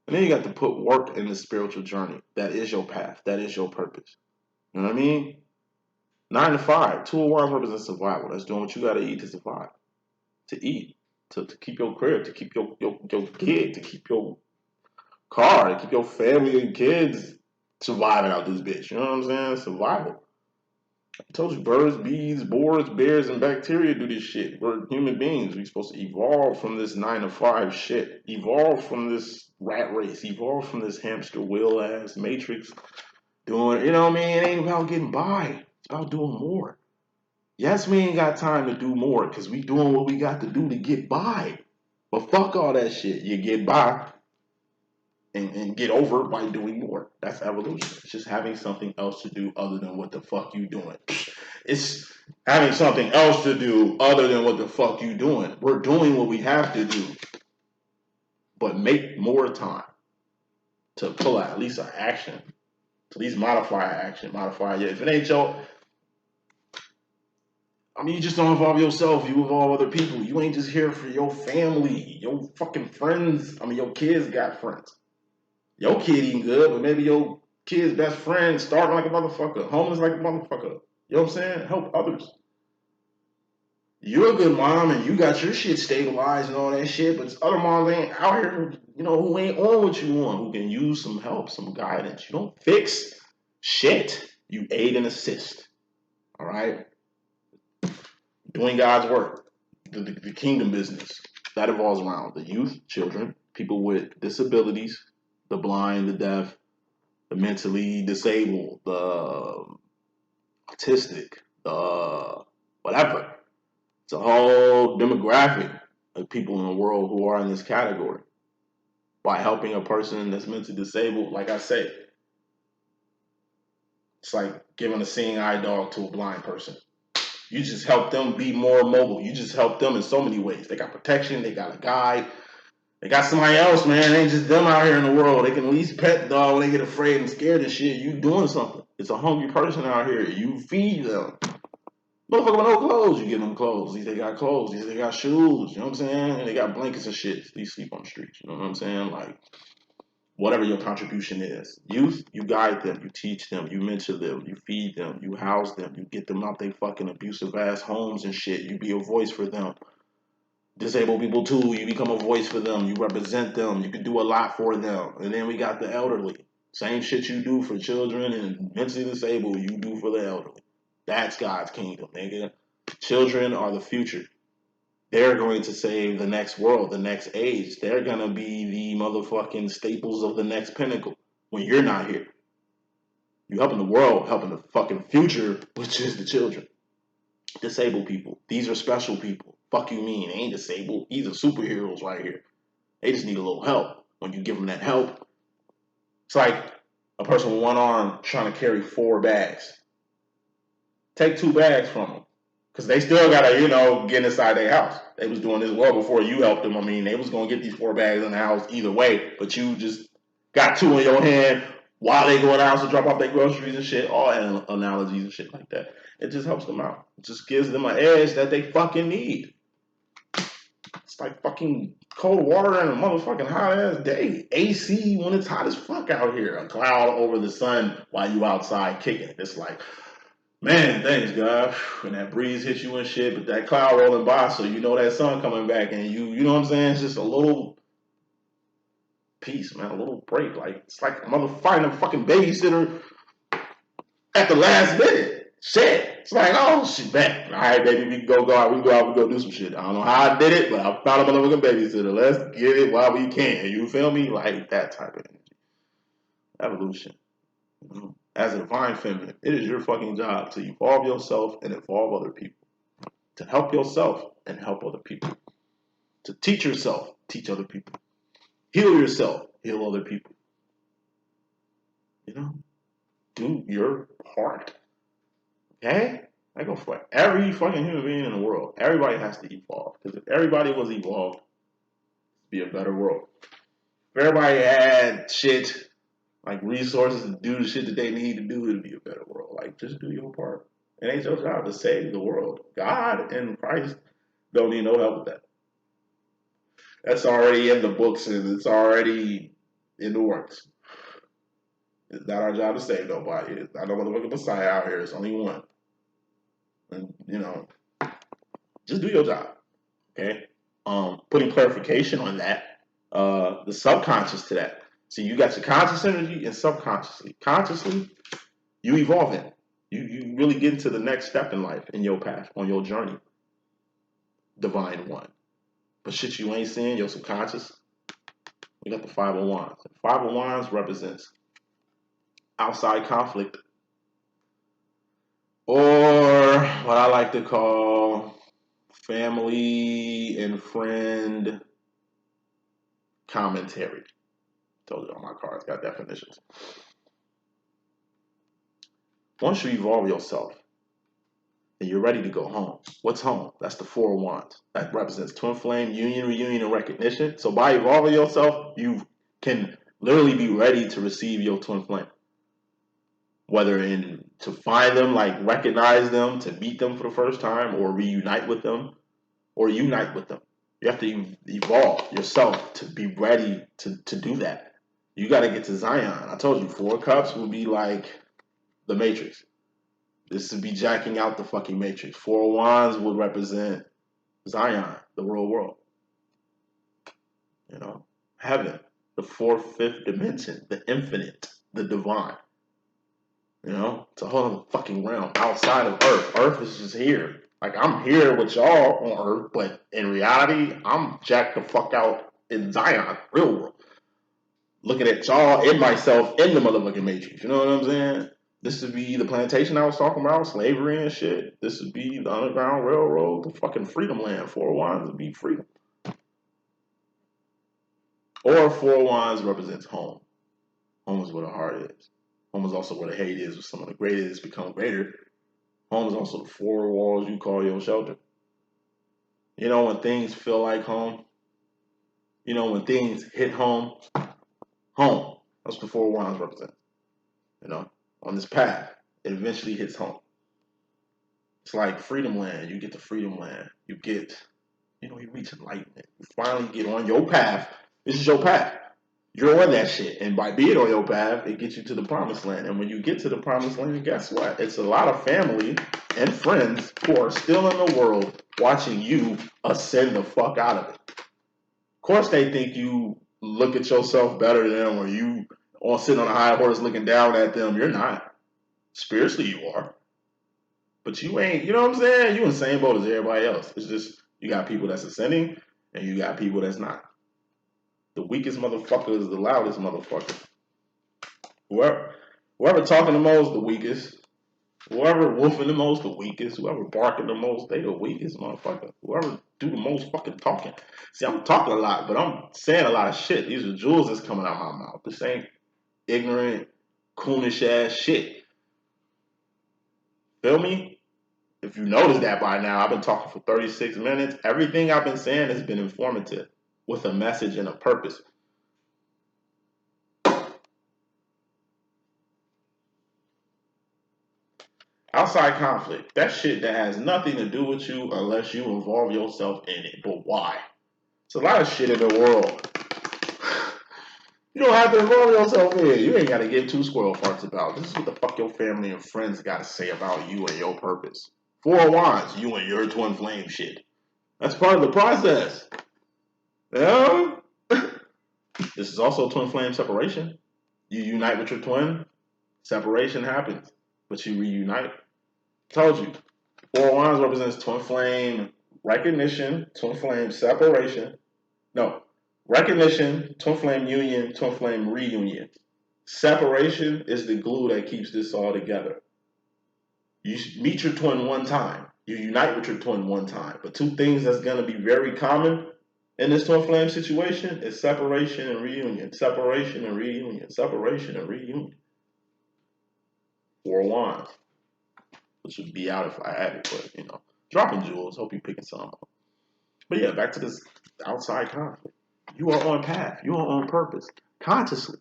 And then you got to put work in the spiritual journey. That is your path. That is your purpose. You know what I mean? 9 to 5. 2 of Wands represents survival. That's doing what you got to eat to survive. To eat. To keep your crib. To keep your gig. To keep your car. To keep your family and kids surviving out this bitch. You know what I'm saying? Survival. I told you, birds, bees, boars, bears, and bacteria do this shit. We're human beings. We're supposed to evolve from this 9 to 5 shit. Evolve from this rat race. Evolve from this hamster wheel ass matrix. Doing, you know what I mean? It ain't about getting by. It's about doing more. Yes, we ain't got time to do more because we doing what we got to do to get by. But fuck all that shit. You get by and get over by doing more. That's evolution. It's just having something else to do other than what the fuck you doing. It's having something else to do other than what the fuck you doing. We're doing what we have to do. But make more time to pull out at least an action. To at least modify an action. Modify it. If it ain't your... I mean, you just don't involve yourself. You involve other people. You ain't just here for your family. Your fucking friends. I mean, your kids got friends. Your kid eating good, but maybe your kid's best friend starving like a motherfucker, homeless like a motherfucker. You know what I'm saying? Help others. You're a good mom and you got your shit stabilized and all that shit, but other moms ain't out here, who ain't on what you want, who can use some help, some guidance. You don't fix shit. You aid and assist. All right? Doing God's work. The kingdom business. That evolves around the youth, children, people with disabilities, the blind, the deaf, the mentally disabled, the autistic, the whatever. It's a whole demographic of people in the world who are in this category. By helping a person that's mentally disabled, like I say, it's like giving a seeing eye dog to a blind person. You just help them be more mobile. You just help them in so many ways. They got protection. They got a guide. They got somebody else, man. It ain't just them out here in the world. They can at least pet the dog when they get afraid and scared and shit. You doing something. It's a hungry person out here. You feed them. Motherfucker with no clothes, you give them clothes. These they got clothes. These they got shoes. You know what I'm saying? And they got blankets and shit. These sleep on the streets. You know what I'm saying? Like, whatever your contribution is. Youth, you guide them, you teach them, you mentor them, you feed them, you house them, you get them out they fucking abusive ass homes and shit. You be a voice for them. Disabled people too, you become a voice for them, you represent them, you can do a lot for them. And then we got the elderly. Same shit you do for children and mentally disabled, you do for the elderly. That's God's kingdom, nigga. Children are the future. They're going to save the next world, the next age. They're going to be the motherfucking staples of the next pinnacle when you're not here. You helping the world, helping the fucking future, which is the children. Disabled people. These are special people. Fuck you mean? They ain't disabled. These are superheroes right here. They just need a little help. When you give them that help, it's like a person with one arm trying to carry 4 bags. Take 2 bags from them. Because they still got to, get inside their house. They was doing this well before you helped them. I mean, they was going to get these 4 bags in the house either way. But you just got 2 in your hand while they go in the house to drop off their groceries and shit. All analogies and shit like that. It just helps them out. It just gives them an edge that they fucking need. It's like fucking cold water and a motherfucking hot ass day. AC when it's hot as fuck out here. A cloud over the sun while you outside kicking it. It's like, man, thanks God. And that breeze hits you and shit, but that cloud rolling by, so you know that sun coming back, and you know what I'm saying? It's just a little peace, man, a little break. Like, it's like a mother finding a fucking babysitter at the last minute. Shit. It's like, oh shit, man. All right, baby, we can go out, we go do some shit. I don't know how I did it, but I found a motherfucking babysitter. Let's get it while we can. You feel me? Like that type of energy. Evolution. As a divine feminine, it is your fucking job to evolve yourself and evolve other people. To help yourself and help other people. To teach yourself, teach other people. Heal yourself, heal other people. Do your part. Okay? I go for every fucking human being in the world. Everybody has to evolve. Because if everybody was evolved, it'd be a better world. If everybody had shit, like resources to do the shit that they need to do, it'd be a better world. Like, just do your part. It ain't your job to save the world. God and Christ don't need no help with that. That's already in the books and it's already in the works. It's not our job to save nobody. It's not no motherfucking Messiah out here. It's only one. And, just do your job. Okay? Putting clarification on that, the subconscious to that. See, you got your conscious energy and subconsciously. Consciously, you evolving. You really get into the next step in life, in your path, on your journey. Divine one. But shit you ain't seeing, your subconscious, we got the 5 of Wands. 5 of Wands represents outside conflict, or what I like to call family and friend commentary. Told you all my cards got definitions. Once you evolve yourself and you're ready to go home, what's home? That's the 4 of Wands. That represents twin flame, union, reunion, and recognition. So by evolving yourself, you can literally be ready to receive your twin flame. Whether to find them, like recognize them, to meet them for the first time, or reunite with them, or unite with them. You have to evolve yourself to be ready to do that. You got to get to Zion. I told you, 4 cups would be like the Matrix. This would be jacking out the fucking Matrix. 4 wands would represent Zion, the real world. Heaven, the 4th, 5th dimension, the infinite, the divine. It's a whole other fucking realm outside of Earth. Earth is just here. Like, I'm here with y'all on Earth, but in reality, I'm jacked the fuck out in Zion, real world. Looking at y'all and myself in the motherfucking Matrix. You know what I'm saying? This would be the plantation I was talking about, slavery and shit. This would be the Underground Railroad, the fucking freedom land. 4 wands would be freedom. Or 4 wands represents home. Home is where the heart is. Home is also where the hate is, where some of the greatest become greater. Home is also the four walls you call your shelter. You know, when things feel like home, you know, when things hit home, home. That's what the four wands represent. You know, on this path, it eventually hits home. It's like freedom land. You get the freedom land. You get, you know, you reach enlightenment. You finally get on your path. This is your path. You're on that shit. And by being on your path, it gets you to the promised land. And when you get to the promised land, guess what? It's a lot of family and friends who are still in the world watching you ascend the fuck out of it. Of course, they think you look at yourself better than them, or you all sitting on a high horse looking down at them. You're not. Spiritually, you are. But you ain't, you know what I'm saying? You in the same boat as everybody else. It's just, you got people that's ascending, and you got people that's not. The weakest motherfucker is the loudest motherfucker. Whoever talking the most, the weakest. Whoever woofing the most, the weakest. Whoever barking the most, they the weakest motherfucker. Whoever do the most fucking talking. See, I'm talking a lot, but I'm saying a lot of shit. These are jewels that's coming out my mouth. This ain't ignorant, coonish ass shit. Feel me? If you noticed that by now, I've been talking for 36 minutes. Everything I've been saying has been informative with a message and a purpose. Outside conflict, that shit that has nothing to do with you unless you involve yourself in it. But why? It's a lot of shit in the world. You don't have to involve yourself in it. You ain't got to give two squirrel farts about. This is what the fuck your family and friends got to say about you and your purpose. Four of Wands, you and your twin flame shit. That's part of the process. Yeah? This is also twin flame separation. You unite with your twin, separation happens, but you reunite. Told you. Four of Wands represents twin flame recognition, twin flame separation. No, recognition, twin flame union, twin flame reunion. Separation is the glue that keeps this all together. You meet your twin one time. You unite with your twin one time. But two things that's going to be very common in this twin flame situation is separation and reunion. Separation and reunion. Separation and reunion. Four of Wands. Which would be out if I had it, but, you know. Dropping jewels. Hope you're picking some up. But yeah, back to this outside conflict. You are on path. You are on purpose. Consciously.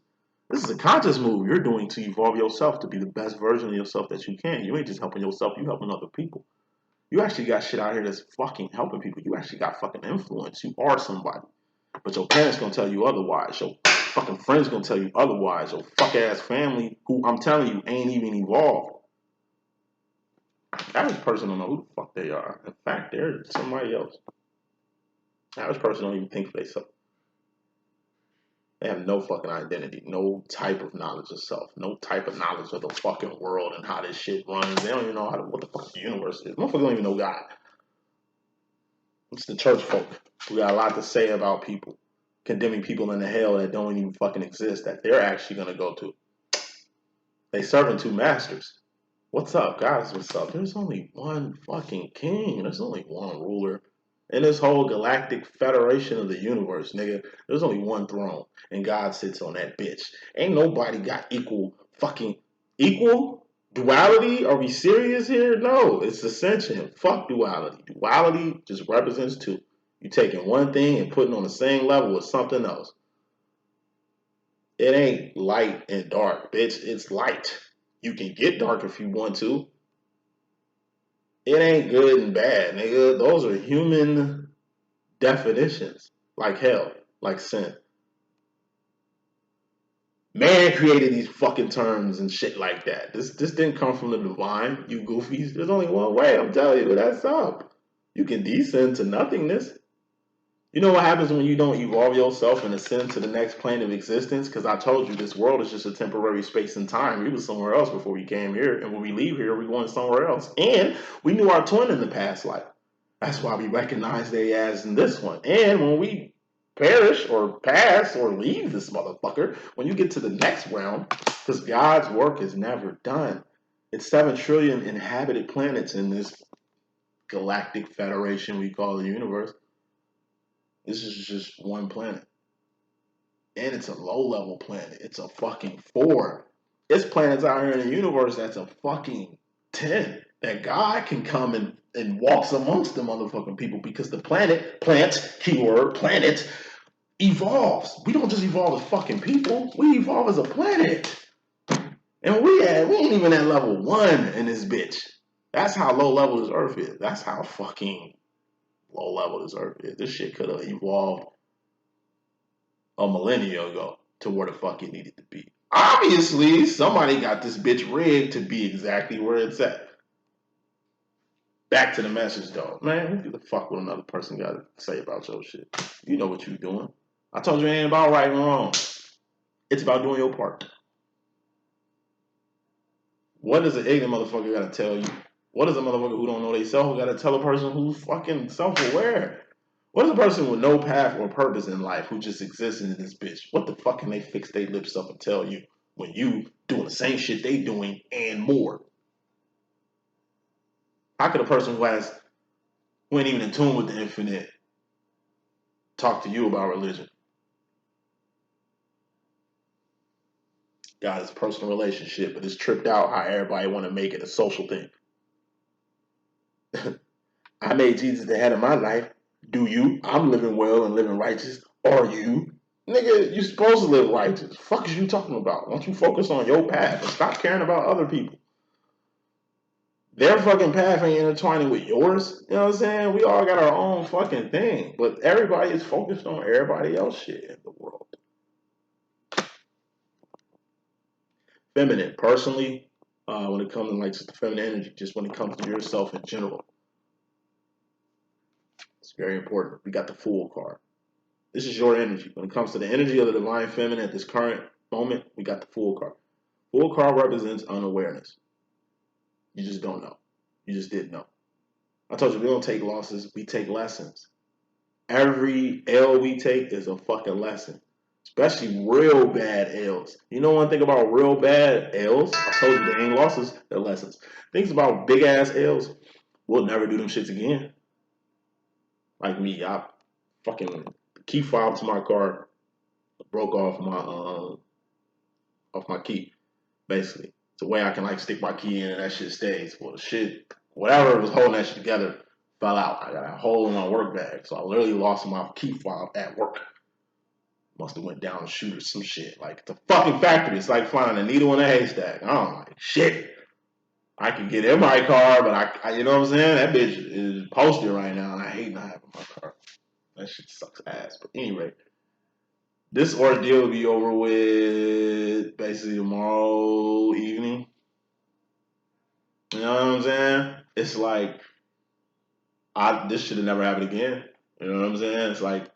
This is a conscious move you're doing to evolve yourself to be the best version of yourself that you can. You ain't just helping yourself, you helping other people. You actually got shit out here that's fucking helping people. You actually got fucking influence. You are somebody. But your parents gonna tell you otherwise. Your fucking friends gonna tell you otherwise. Your fuck ass family, who I'm telling you ain't even evolved. Average person don't know who the fuck they are. In fact, they're somebody else. Average person don't even think for themselves. They have no fucking identity, no type of knowledge of self, no type of knowledge of the fucking world and how this shit runs. They don't even know what the fuck the universe is. Motherfuckers don't even know God. It's the church folk. We got a lot to say about people, condemning people into hell that don't even fucking exist, that they're actually gonna go to. They serving two masters. What's up, guys? What's up? There's only one fucking king. There's only one ruler. In this whole galactic federation of the universe, nigga, there's only one throne, and God sits on that bitch. Ain't nobody got equal duality. Are we serious here? No, it's ascension. Fuck duality. Duality just represents two. You taking one thing and putting on the same level with something else. It ain't light and dark, bitch. It's light. You can get dark if you want to. It ain't good and bad, nigga. Those are human definitions. Like hell, like sin. Man created these fucking terms and shit like that. This didn't come from the divine, you goofies. There's only one way, I'm telling you, that's up. You can descend to nothingness. You know what happens when you don't evolve yourself and ascend to the next plane of existence? Because I told you this world is just a temporary space and time. We was somewhere else before we came here, and when we leave here, we're going somewhere else. And we knew our twin in the past life. That's why we recognize they as in this one. And when we perish or pass or leave this motherfucker, when you get to the next realm, because God's work is never done. It's 7 trillion inhabited planets in this galactic federation we call the universe. This is just one planet. And it's a low-level planet. It's a fucking 4. It's planets out here in the universe that's a fucking 10. that God can come and walks amongst the motherfucking people because the plant, keyword, planet, evolves. We don't just evolve as fucking people. We evolve as a planet. And we ain't even at level 1 in this bitch. That's how low level this earth is. That's how fucking low level this earth is. This shit could have evolved a millennia ago to where the fuck it needed to be. Obviously, somebody got this bitch rigged to be exactly where it's at. Back to the message though. Man, who the fuck what another person got to say about your shit? You know what you doing. I told you it ain't about right and wrong. It's about doing your part. What does an ignorant motherfucker gotta tell you? What does a motherfucker who don't know themselves gotta tell a person who's fucking self-aware? What is a person with no path or purpose in life who just exists in this bitch? What the fuck can they fix their lips up and tell you when you doing the same shit they doing and more? How could a person who ain't even in tune with the infinite talk to you about religion? God is a personal relationship, but it's tripped out how everybody want to make it a social thing. I made Jesus the head of my life. Do you? I'm living well and living righteous. Are you? Nigga, you supposed to live righteous. Fuck is you talking about? Why don't you focus on your path and stop caring about other people? Their fucking path ain't intertwining with yours. You know what I'm saying? We all got our own fucking thing. But everybody is focused on everybody else shit in the world. Feminine, personally, when it comes to like just the feminine energy, just when it comes to yourself in general. It's very important. We got the Fool card. This is your energy. When it comes to the energy of the divine feminine at this current moment, we got the Fool card. Fool card represents unawareness. You just don't know. You just didn't know. I told you we don't take losses, we take lessons. Every L we take is a fucking lesson. Especially real bad L's. You know one thing about real bad L's? I told you they ain't losses, they're lessons. Things about big ass L's, we'll never do them shits again. Like me, I fucking key fob to my car broke off my key, basically. It's a way I can like stick my key in and that shit stays. Well, the shit, whatever was holding that shit together, fell out. I got a hole in my work bag, so I literally lost my key fob at work. Must have went down the chute or some shit. Like, it's a fucking factory. It's like finding a needle in a haystack. I'm like, shit. I can get in my car, but I you know what I'm saying? That bitch is posted right now, and I hate not having my car. That shit sucks ass. But anyway, this ordeal will be over with basically tomorrow evening. You know what I'm saying? It's like, this should have never happened again. You know what I'm saying? It's like,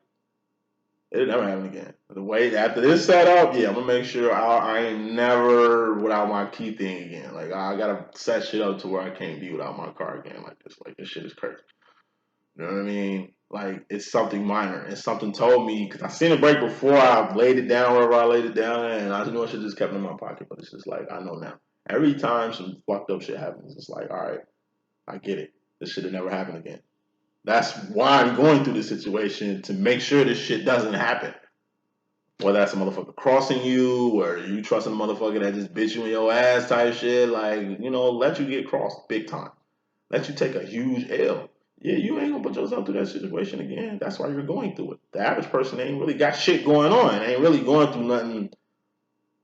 it'll never happen again. The way after this setup, yeah, I'm gonna make sure I ain't never without my key thing again. Like I gotta set shit up to where I can't be without my car again. Like this. Like this shit is crazy. You know what I mean? Like it's something minor. And something told me because I seen it break before. I laid it down wherever I laid it down, and I just knew I should just kept it in my pocket. But it's just like I know now. Every time some fucked up shit happens, it's like all right, I get it. This should have never happened again. That's why I'm going through this situation to make sure this shit doesn't happen. Whether that's a motherfucker crossing you or you trusting a motherfucker that just bitch you in your ass type shit, like, you know, let you get crossed big time. Let you take a huge L. Yeah, you ain't gonna put yourself through that situation again. That's why you're going through it. The average person ain't really got shit going on. Ain't really going through nothing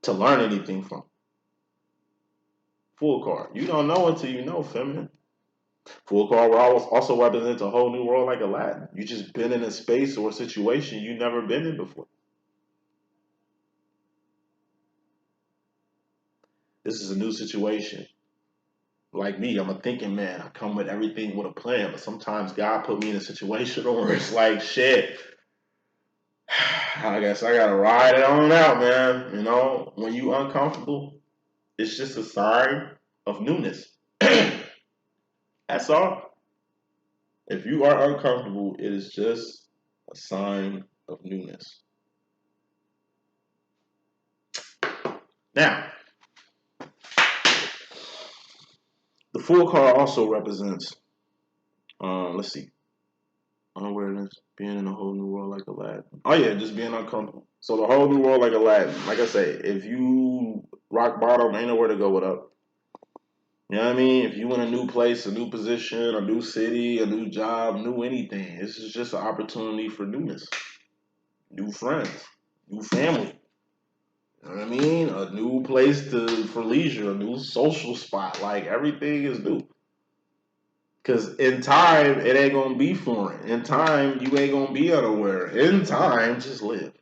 to learn anything from. Full card. You don't know until you know, feminine. Full card also represents a whole new world like Aladdin. You just been in a space or a situation you never been in before. This is a new situation. Like me, I'm a thinking man. I come with everything with a plan, but sometimes God put me in a situation where it's like, shit, I guess I gotta ride it on out, man. You know, when you uncomfortable, it's just a sign of newness. That's all. If you are uncomfortable, it is just a sign of newness. Now, the Fool card also represents, let's see, unawareness, being in a whole new world like Aladdin. Oh yeah, just being uncomfortable. So the whole new world like Aladdin. Like I say, if you rock bottom, ain't nowhere to go with up. You know what I mean? If you in a new place, a new position, a new city, a new job, new anything, this is just an opportunity for newness, new friends, new family. You know what I mean? A new place for leisure, a new social spot. Like everything is new. Cause in time, it ain't gonna be foreign. In time, you ain't gonna be unaware. In time, just live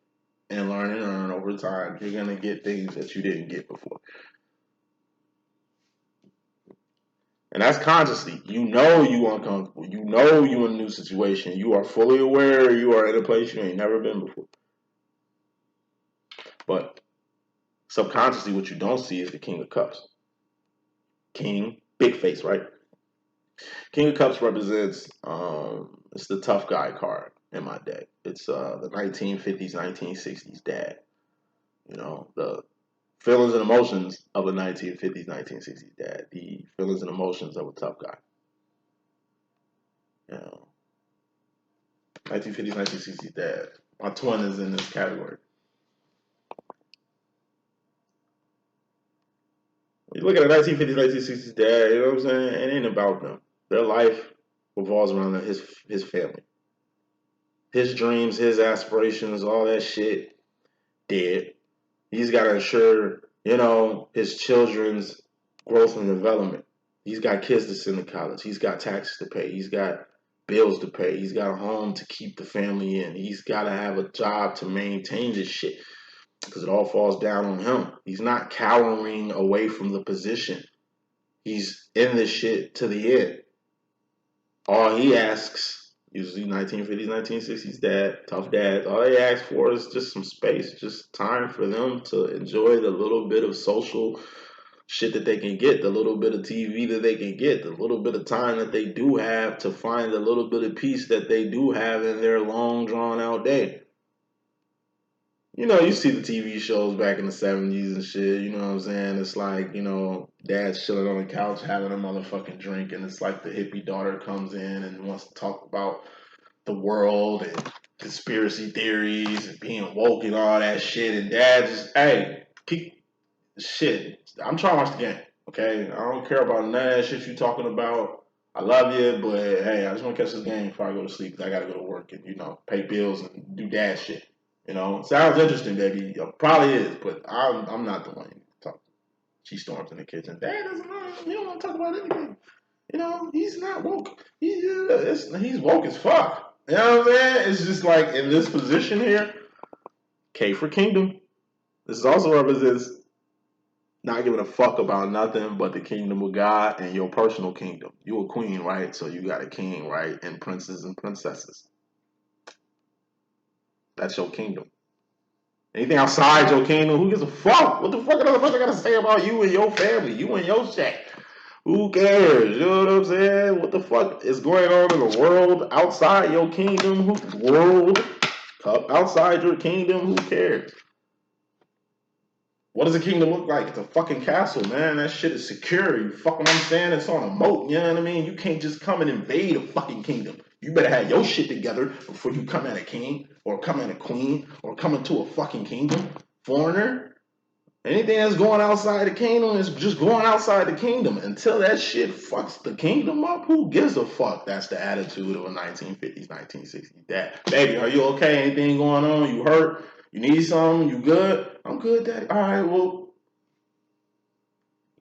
and learn over time. You're gonna get things that you didn't get before. And that's consciously. You know you uncomfortable. You know you in a new situation. You are fully aware you are in a place you ain't never been before. But subconsciously, what you don't see is the King of Cups. King, big face, right? King of Cups represents it's the tough guy card in my deck. It's the 1950s, 1960s dad. You know, the feelings and emotions of a 1950s, 1960s dad. The feelings and emotions of a tough guy. You know, 1950s, 1960s dad. My twin is in this category. When you look at a 1950s, 1960s dad, you know what I'm saying? It ain't about them. Their life revolves around his family. His dreams, his aspirations, all that shit, dead. He's got to ensure, you know, his children's growth and development. He's got kids to send to college. He's got taxes to pay. He's got bills to pay. He's got a home to keep the family in. He's got to have a job to maintain this shit because it all falls down on him. He's not cowering away from the position. He's in this shit to the end. All he asks, usually 1950s, 1960s dad, tough dads, all they ask for is just some space, just time for them to enjoy the little bit of social shit that they can get, the little bit of TV that they can get, the little bit of time that they do have to find the little bit of peace that they do have in their long drawn out day. You know, you see the TV shows back in the 70s and shit, you know what I'm saying? It's like, you know, dad's chilling on the couch having a motherfucking drink, and it's like the hippie daughter comes in and wants to talk about the world and conspiracy theories and being woke and all that shit, and dad just, hey, shit, I'm trying to watch the game, okay? I don't care about none of that shit you talking about. I love you, but hey, I just want to catch this game before I go to sleep because I got to go to work and, you know, pay bills and do dad shit. You know, sounds interesting, baby. Probably is, but I'm not the one you talk to. She storms in the kitchen. Dad doesn't know. He don't want to talk about anything. You know, he's not woke. He's woke as fuck. You know what I'm saying? It's just like in this position here, K for Kingdom. This also represents not giving a fuck about nothing but the kingdom of God and your personal kingdom. You a queen, right? So you got a king, right? And princes and princesses. That's your kingdom. Anything outside your kingdom, who gives a fuck? What the fuck another person got to say about you and your family, you and your shack? Who cares? You know what I'm saying? What the fuck is going on in the world outside your kingdom? World outside your kingdom? Who cares? What does a kingdom look like? It's a fucking castle, man. That shit is secure. You fucking understand? It's on a moat. You know what I mean? You can't just come and invade a fucking kingdom. You better have your shit together before you come at a king or come at a queen or come into a fucking kingdom. Foreigner. Anything that's going outside the kingdom is just going outside the kingdom. Until that shit fucks the kingdom up, who gives a fuck? That's the attitude of a 1950s, 1960s dad. Baby, are you okay? Anything going on? You hurt? You need something? You good? I'm good, daddy. All right, well,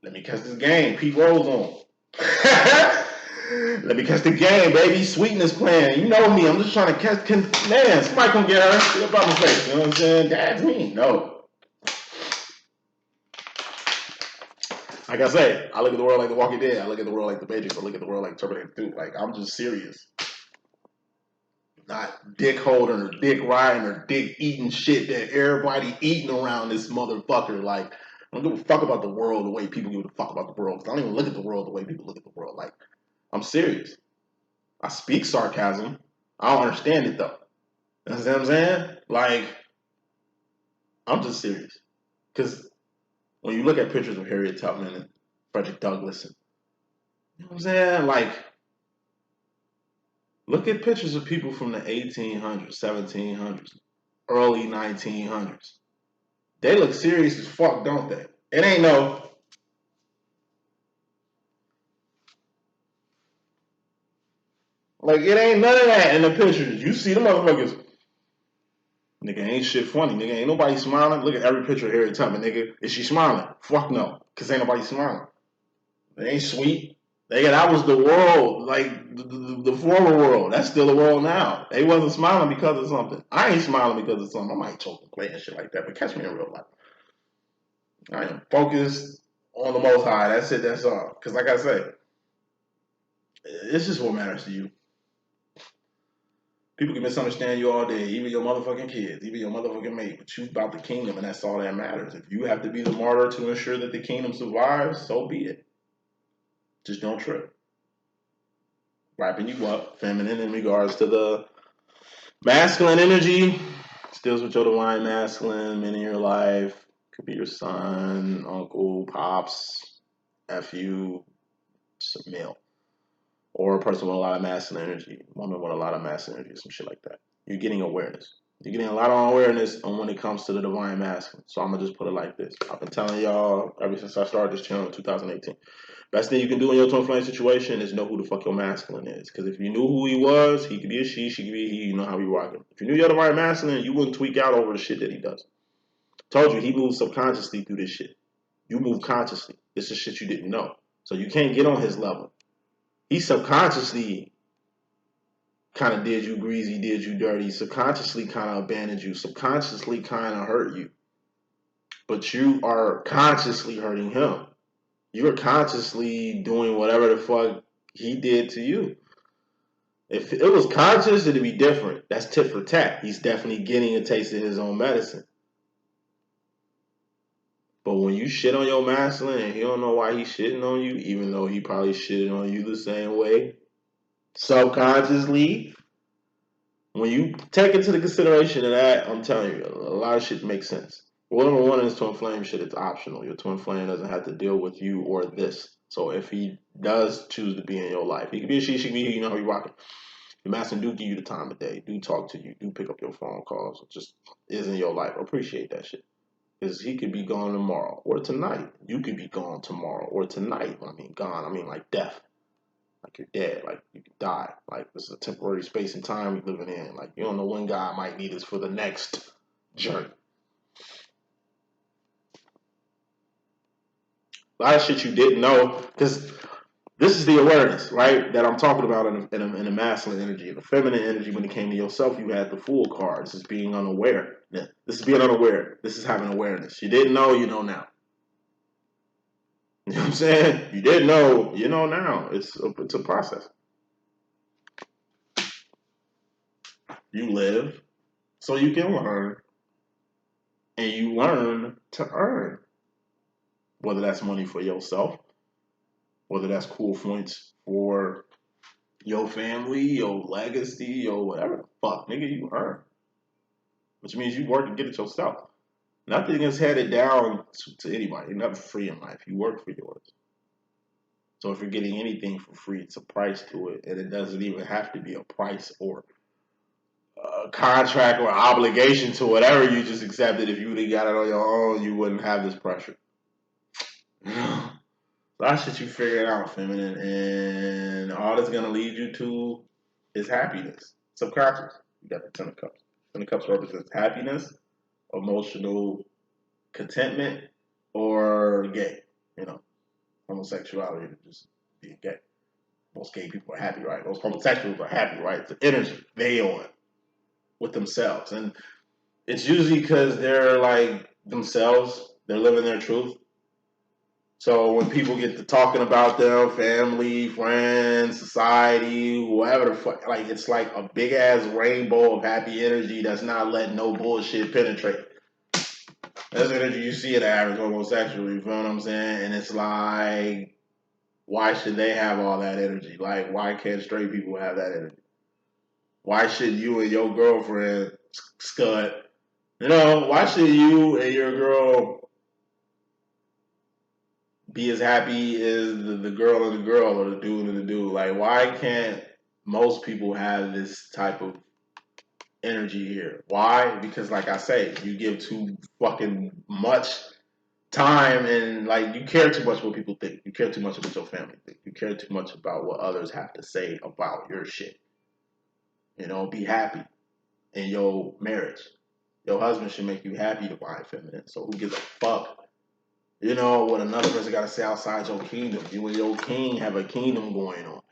let me catch this game. Pete Rose on. Let me catch the game, baby. Sweetness playing. You know me. I'm just trying to catch. Man, somebody come get her. Get up out my face. You know what I'm saying? Dad's me. No. Like I say, I look at the world like The Walking Dead. I look at the world like The Matrix. I look at the world like Terminator 2. Like, I'm just serious. Not dick holding or dick riding or dick eating shit that everybody eating around this motherfucker. Like, I don't give a fuck about the world the way people give a fuck about the world. 'Cause I don't even look at the world the way people look at the world. Like, I'm serious. I speak sarcasm. I don't understand it though. You know what I'm saying? Like, I'm just serious. Because when you look at pictures of Harriet Tubman and Frederick Douglass, and, you know what I'm saying? Like, look at pictures of people from the 1800s, 1700s, early 1900s. They look serious as fuck, don't they? It ain't no, Like, it ain't none of that in the pictures. You see the motherfuckers. Nigga, ain't shit funny. Nigga, ain't nobody smiling. Look at every picture here and tell me, nigga, is she smiling? Fuck no. Because ain't nobody smiling. It ain't sweet. Nigga, that was the world. Like, the former world. That's still the world now. They wasn't smiling because of something. I ain't smiling because of something. I might choke and play and shit like that, but catch me in real life. I am focused on the Most High. That's it. That's all. Because like I said, it's just what matters to you. People can misunderstand you all day, even your motherfucking kids, even your motherfucking mate, but you about the kingdom, and that's all that matters. If you have to be the martyr to ensure that the kingdom survives, so be it. Just don't trip. Wrapping you up, feminine in regards to the masculine energy, deals with your divine masculine, men in your life. Could be your son, uncle, pops, nephew, some male. Or a person with a lot of masculine energy, woman with a lot of masculine energy, some shit like that. You're getting awareness. You're getting a lot of awareness on when it comes to the divine masculine. So I'm going to just put it like this. I've been telling y'all ever since I started this channel in 2018. Best thing you can do in your twin flame situation is know who the fuck your masculine is. Because if you knew who he was, he could be a she could be a he, you know how he rocking. If you knew your divine masculine, you wouldn't tweak out over the shit that he does. Told you, he moves subconsciously through this shit. You move consciously. This is shit you didn't know. So you can't get on his level. He subconsciously kind of did you greasy, did you dirty, subconsciously kind of abandoned you, subconsciously kind of hurt you. But you are consciously hurting him. You're consciously doing whatever the fuck he did to you. If it was conscious, it'd be different. That's tit for tat. He's definitely getting a taste of his own medicine. But when you shit on your masculine and he don't know why he's shitting on you, even though he probably shitted on you the same way, subconsciously, when you take into the consideration of that, I'm telling you, a lot of shit makes sense. Well, number one is twin flame shit. It's optional. Your twin flame doesn't have to deal with you or this. So if he does choose to be in your life, he can be a she can be he, you know how you rocking. Your master do give you the time of day, do talk to you, do pick up your phone calls, just is in your life. Appreciate that shit. Because he could be gone tomorrow or tonight. You could be gone tomorrow or tonight. I mean, gone. I mean, like death. Like you're dead. Like you could die. Like this is a temporary space and time you're living in. Like you don't know when God might need us for the next journey. A lot of shit you didn't know. Because this is the awareness, right, that I'm talking about in a masculine energy. In the feminine energy, when it came to yourself, you had the Fool card. This is being unaware. This is being unaware. This is having awareness. You didn't know, you know now. You know what I'm saying? You didn't know, you know now. It's a process. You live so you can learn, and you learn to earn. Whether that's money for yourself, whether that's cool points for your family, your legacy, or whatever the fuck, nigga, you earn. Which means you work to get it yourself. Nothing is headed down to anybody. You're never free in life. You work for yours. So if you're getting anything for free, it's a price to it. And it doesn't even have to be a price or a contract or obligation to whatever you just accepted. If you would have got it on your own, you wouldn't have this pressure. That's shit you figure out, feminine. And all it's going to lead you to is happiness. Subconscious. You got the Ten of Cups. Ten of Cups represents happiness, emotional contentment, or gay. You know, homosexuality or just being gay. Most gay people are happy, right? Most homosexuals are happy, right? It's the energy they on with themselves. And it's usually because they're like themselves. They're living their truth. So when people get to talking about them, family, friends, society, whoever the fuck, like it's like a big ass rainbow of happy energy that's not letting no bullshit penetrate. That's the energy you see in the average homosexual, you feel what I'm saying? And it's like, why should they have all that energy? Like, why can't straight people have that energy? Why should you and your girlfriend, scud, you know, why should you and your girl be as happy as the girl and the girl or the dude and the dude? Like, why can't most people have this type of energy here? Why? Because, like I say, you give too fucking much time and, like, you care too much what people think. You care too much about your family think. You care too much about what others have to say about your shit. You know, be happy in your marriage. Your husband should make you happy, divine feminine. So who gives a fuck? You know what another person got to say outside your kingdom? You and your king have a kingdom going on.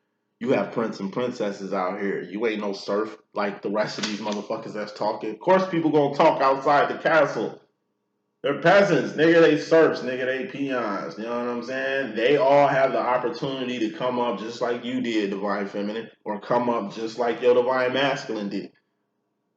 You have prince and princesses out here. You ain't no serf like the rest of these motherfuckers that's talking. Of course, people gonna talk outside the castle. They're peasants, nigga. They serfs, nigga. They peons. You know what I'm saying? They all have the opportunity to come up just like you did, divine feminine, or come up just like your divine masculine did,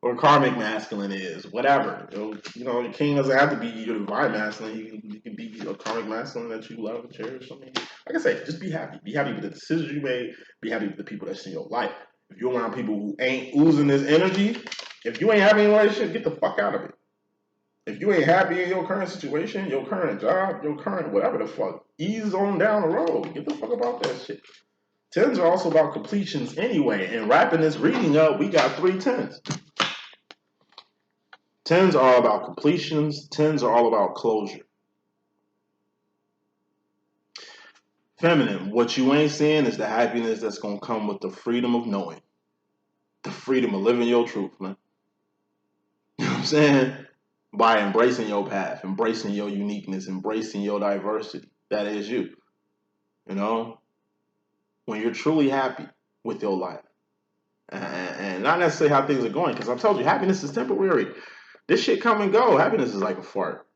or karmic masculine is, whatever. You know, your king doesn't have to be your divine masculine. You can be a karmic masculine that you love and cherish. I mean, like I say, just be happy. Be happy with the decisions you made. Be happy with the people that's in your life. If you're around people who ain't oozing this energy, if you ain't having a relationship, get the fuck out of it. If you ain't happy in your current situation, your current job, your current whatever the fuck, ease on down the road. Get the fuck about that shit. Tens are also about completions anyway. And wrapping this reading up, we got 3 tens. Tens are all about completions. Tens are all about closure. Feminine, what you ain't seeing is the happiness that's going to come with the freedom of knowing. The freedom of living your truth, man. You know what I'm saying? By embracing your path, embracing your uniqueness, embracing your diversity. That is you. You know? When you're truly happy with your life. And not necessarily how things are going, because I told you, happiness is temporary. This shit come and go. Happiness is like a fart.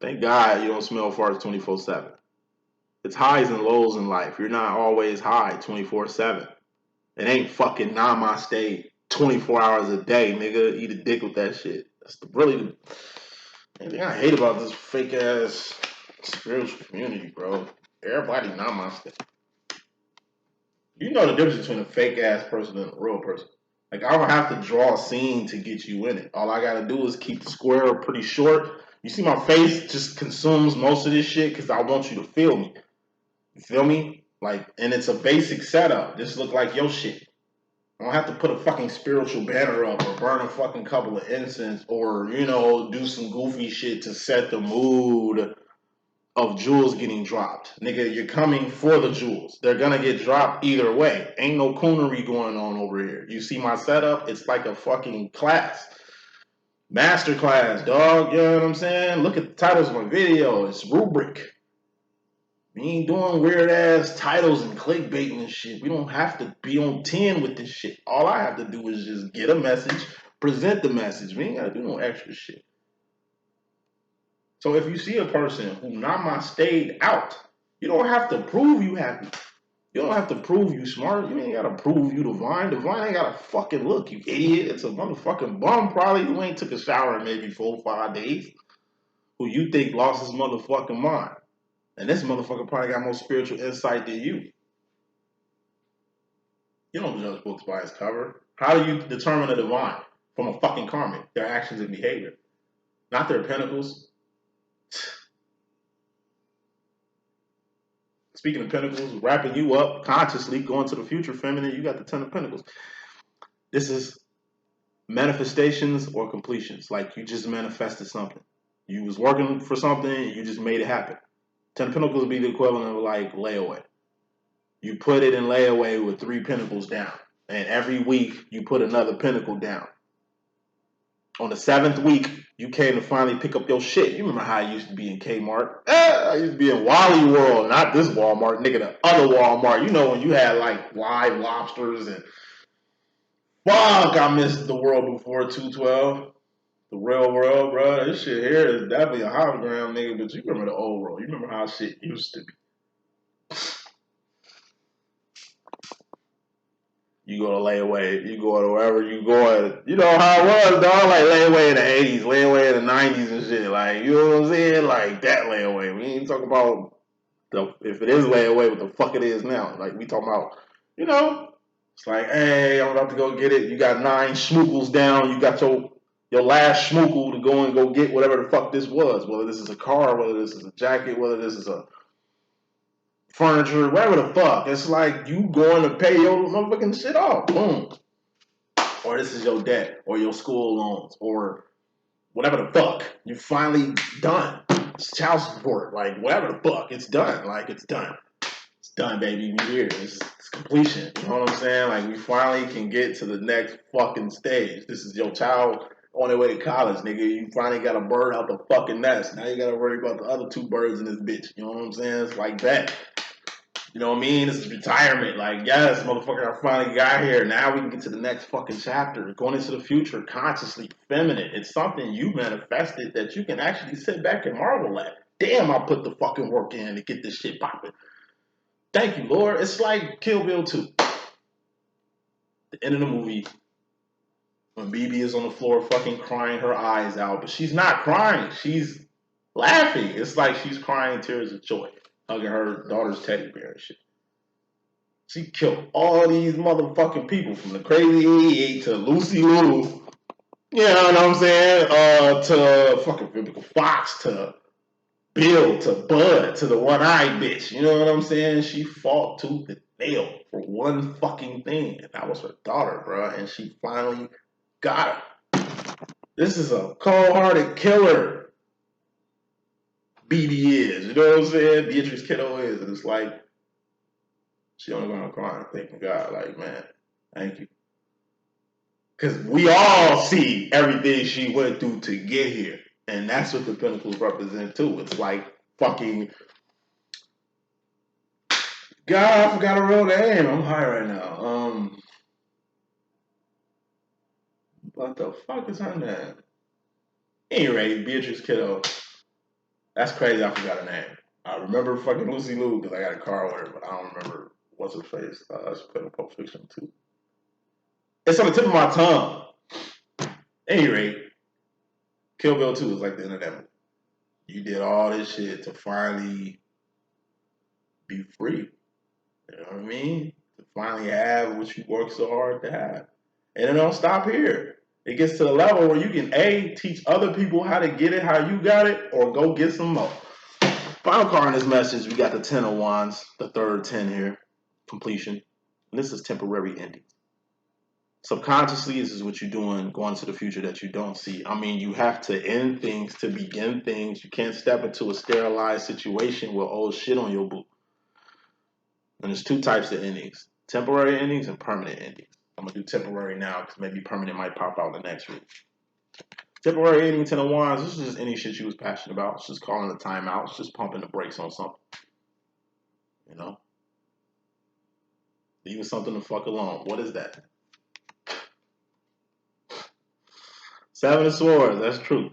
Thank God you don't smell farts 24/7. It's highs and lows in life. You're not always high 24/7. It ain't fucking namaste 24 hours a day, nigga. Eat a dick with that shit. That's really the thing I hate about this fake ass spiritual community, bro. Everybody namaste. You know the difference between a fake ass person and a real person. Like, I don't have to draw a scene to get you in it. All I gotta do is keep the square pretty short. You see my face just consumes most of this shit because I want you to feel me. You feel me? Like, and it's a basic setup. This look like your shit. I don't have to put a fucking spiritual banner up or burn a fucking couple of incense or, you know, do some goofy shit to set the mood of jewels getting dropped. Nigga, you're coming for the jewels. They're gonna get dropped either way. Ain't no coonery going on over here. You see my setup? It's like a fucking class. Master class, dog. You know what I'm saying? Look at the titles of my video. It's rubric. We ain't doing weird ass titles and clickbaiting and shit. We don't have to be on 10 with this shit. All I have to do is just get a message, present the message. We ain't gotta do no extra shit. So if you see a person who namaste'd out, you don't have to prove you happy. You don't have to prove you smart. You ain't gotta prove you divine. Divine ain't gotta fucking look, you idiot. It's a motherfucking bum probably who ain't took a shower in maybe 4 or 5 days. Who you think lost his motherfucking mind. And this motherfucker probably got more spiritual insight than you. You don't judge books by its cover. How do you determine a divine? From a fucking karmic. Their actions and behavior. Not their pentacles. Speaking of pentacles, wrapping you up consciously, going to the future, feminine, you got the 10 of pentacles. This is manifestations or completions. Like you just manifested something. You was working for something, you just made it happen. 10 of pentacles would be the equivalent of like layaway. You put it in layaway with 3 pentacles down. And every week, you put another pentacle down. On the 7th week, you came to finally pick up your shit. You remember how I used to be in Kmart? I used to be in Wally World, not this Walmart, nigga, the other Walmart. You know when you had like live lobsters and fuck, I missed the world before 212. The real world, bro. This shit here is definitely a hologram, nigga, but you remember the old world. You remember how shit used to be. You go to layaway, you go to wherever you going. You know how it was, dog. Like layaway in the 80s, layaway in the 90s and shit. Like, you know what I'm saying? Like that layaway. We ain't talking about if it is layaway, what the fuck it is now. Like, we talking about, you know, it's like, hey, I'm about to go get it. You got 9 schmookles down. You got your last schmookle to go and go get whatever the fuck this was. Whether this is a car, whether this is a jacket, whether this is a furniture, whatever the fuck. It's like you going to pay your motherfucking shit off. Boom. Or this is your debt, or your school loans, or whatever the fuck. You finally done. It's child support, like whatever the fuck. It's done. Like it's done. done, baby. We here. It's completion. You know what I'm saying? Like, we finally can get to the next fucking stage. This is your child on their way to college, nigga. You finally got a bird out the fucking nest. Now you gotta worry about the other 2 birds in this bitch. You know what I'm saying? It's like that. You know what I mean? This is retirement. Like, yes, motherfucker, I finally got here. Now we can get to the next fucking chapter. Going into the future, consciously feminine. It's something you manifested that you can actually sit back and marvel at. Damn, I put the fucking work in to get this shit popping. Thank you, Lord. It's like Kill Bill 2. The end of the movie, when BB is on the floor fucking crying her eyes out, but she's not crying. She's laughing. It's like she's crying tears of joy, hugging her daughter's teddy bear and shit. She killed all these motherfucking people, from the Crazy 88 to Lucy Liu, you know what I'm saying? To fucking Vivica Fox, to Bill, to Bud, to the one-eyed bitch. You know what I'm saying? She fought tooth and nail for one fucking thing, and that was her daughter, bro. And she finally got her. This is a cold-hearted killer. BB is, you know what I'm saying? Beatrice Kiddo is, and it's like, she only gonna cry and thank God, like, man, thank you. Because we all see everything she went through to get here. And that's what the Pinnacles represent too. It's like fucking, God, I forgot her real name. I'm high right now. What the fuck is her name? Anyway, Beatrice Kiddo. That's crazy, I forgot her name. I remember fucking Lucy Liu because I got a car with her, but I don't remember what's her face. She played in Pulp Fiction too. It's on the tip of my tongue. Anyway, Kill Bill 2 is like the end of that movie. You did all this shit to finally be free. You know what I mean? To finally have what you worked so hard to have. And it don't stop here. It gets to the level where you can A, teach other people how to get it, how you got it, or go get some more. Final card in this message, we got the 10 of Wands, the third 10 here, completion. And this is temporary ending. Subconsciously, this is what you're doing going into the future that you don't see. I mean, you have to end things to begin things. You can't step into a sterilized situation with old shit on your boot. And there's 2 types of endings. Temporary endings and permanent endings. I'm going to do temporary now because maybe permanent might pop out the next week. Temporary ending, 10 of Wands, this is just any shit you was passionate about. It's just calling a timeout. It's just pumping the brakes on something. You know? Leaving something the fuck alone. What is that? 7 of Swords, that's truth.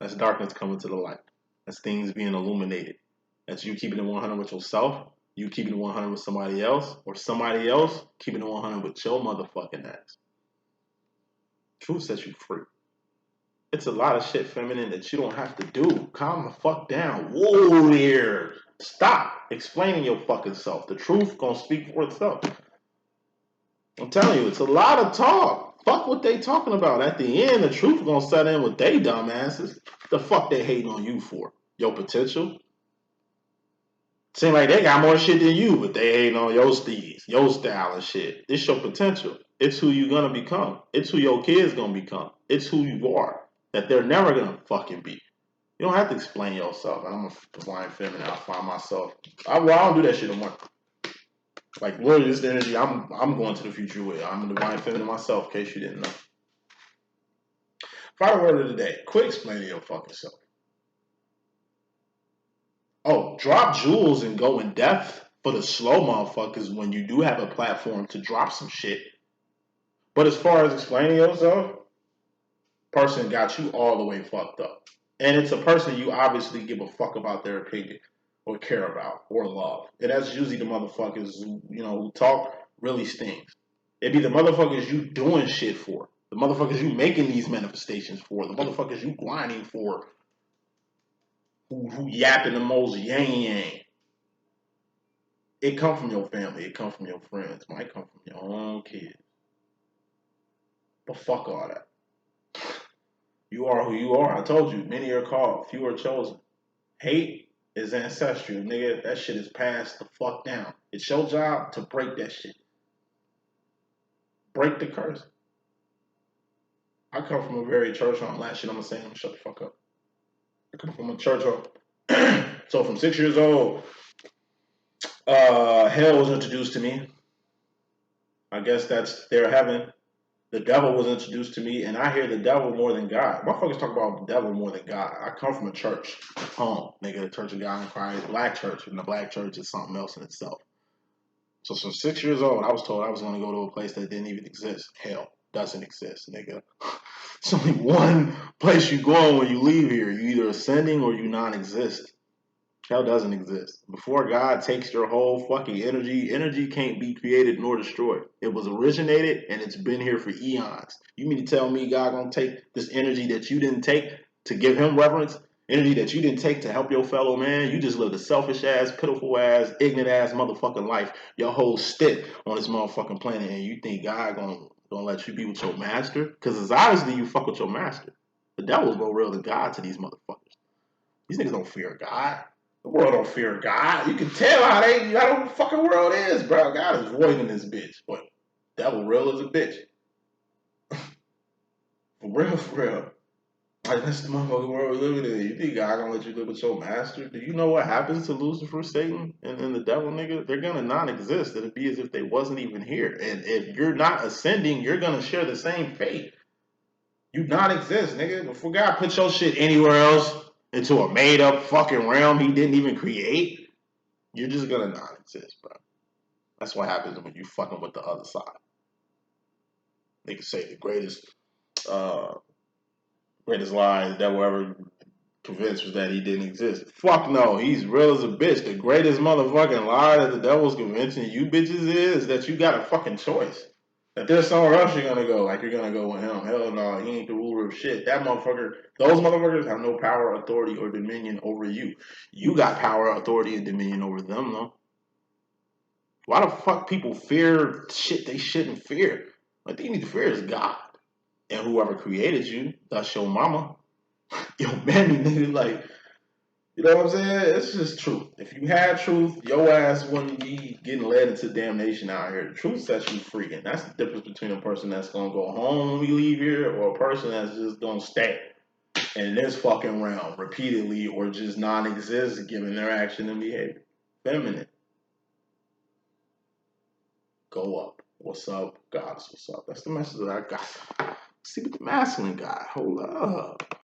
That's darkness coming to the light. That's things being illuminated. That's you keeping it 100 with yourself, you keeping it 100 with somebody else, or somebody else keeping it 100 with your motherfucking ass. Truth sets you free. It's a lot of shit, feminine, that you don't have to do. Calm the fuck down. Whoa there. Stop explaining your fucking self. The truth gonna speak for itself. I'm telling you, it's a lot of talk. Fuck what they talking about. At the end, the truth gonna set in with they dumbasses. The fuck they hating on you for? Your potential? Seem like they got more shit than you, but they hating on your steez, your style and shit. It's your potential. It's who you gonna become. It's who your kids gonna become. It's who you are. That they're never gonna fucking be. You don't have to explain yourself. I'm a divine feminine. I find myself. I don't do that shit no more. Like, literally, this energy I'm going to the future with. I'm a divine feminine myself, in case you didn't know. Final word of the day. Quit explaining your fucking self. Oh, drop jewels and go in depth for the slow motherfuckers when you do have a platform to drop some shit. But as far as explaining yourself, person got you all the way fucked up. And it's a person you obviously give a fuck about their opinion or care about or love. And that's usually the motherfuckers who talk really stings. It be the motherfuckers you doing shit for. The motherfuckers you making these manifestations for. The motherfuckers you grinding for. Who yapping the most yang yang. It come from your family. It come from your friends. It might come from your own kids. But fuck all that. You are who you are. I told you, many are called, few are chosen. Hate is ancestral, nigga. That shit is passed the fuck down. It's your job to break that shit. Break the curse. I come from a very church home. Last shit I'm gonna say, I'm gonna shut the fuck up. I come from a church home. So from 6 years old, Hell was introduced to me. I guess that's their heaven. The devil was introduced to me, and I hear the devil more than God. Motherfuckers talk about the devil more than God. I come from a church home, nigga, the Church of God in Christ, black church, and the black church is something else in itself. So from 6 years old, I was told I was going to go to a place that didn't even exist. Hell doesn't exist, nigga. It's only one place you go when you leave here. You either ascending or you non-exist. Hell doesn't exist. Before God takes your whole fucking energy, energy can't be created nor destroyed. It was originated and it's been here for eons. You mean to tell me God gonna take this energy that you didn't take to give him reverence? Energy that you didn't take to help your fellow man? You just lived a selfish ass, pitiful ass, ignorant ass motherfucking life. Your whole stick on this motherfucking planet, and you think God gonna let you be with your master? Because it's obviously you fuck with your master. The devil's more real than God to these motherfuckers. These niggas don't fear God. The world don't fear God. You can tell how the fucking world is, bro. God is void in this bitch. But devil real as a bitch. For real, for real. Like, that's the motherfucking world we living in. You think God gonna let you live with your master? Do you know what happens to Lucifer, Satan, and the devil, nigga? They're gonna non-exist. It'll be as if they wasn't even here. And if you're not ascending, you're gonna share the same fate. You non-exist, nigga. Before God put your shit anywhere else into a made-up fucking realm he didn't even create, you're just gonna non-exist, bro. That's what happens when you fucking with the other side. They can say the uh, greatest lie the devil ever convinced was that he didn't exist. Fuck no, he's real as a bitch. The greatest motherfucking lie that the devil's convincing you bitches is that you got a fucking choice. That there's somewhere else you're gonna go, like you're gonna go with him. Hell no, he ain't the ruler of shit. That motherfucker, those motherfuckers have no power, authority, or dominion over you. You got power, authority, and dominion over them, though. Why the fuck people fear shit they shouldn't fear? What they need to fear is God and whoever created you. That's your mama, your mammy, nigga. Like, you know what I'm saying? It's just truth. If you had truth, your ass wouldn't be getting led into damnation out here. The truth sets you free, and that's the difference between a person that's gonna go home when we leave here, or a person that's just gonna stay in this fucking realm repeatedly, or just non-exist given their action and behavior. Feminine. Go up. What's up, goddess? What's up? That's the message that I got. See what the masculine got. Hold up.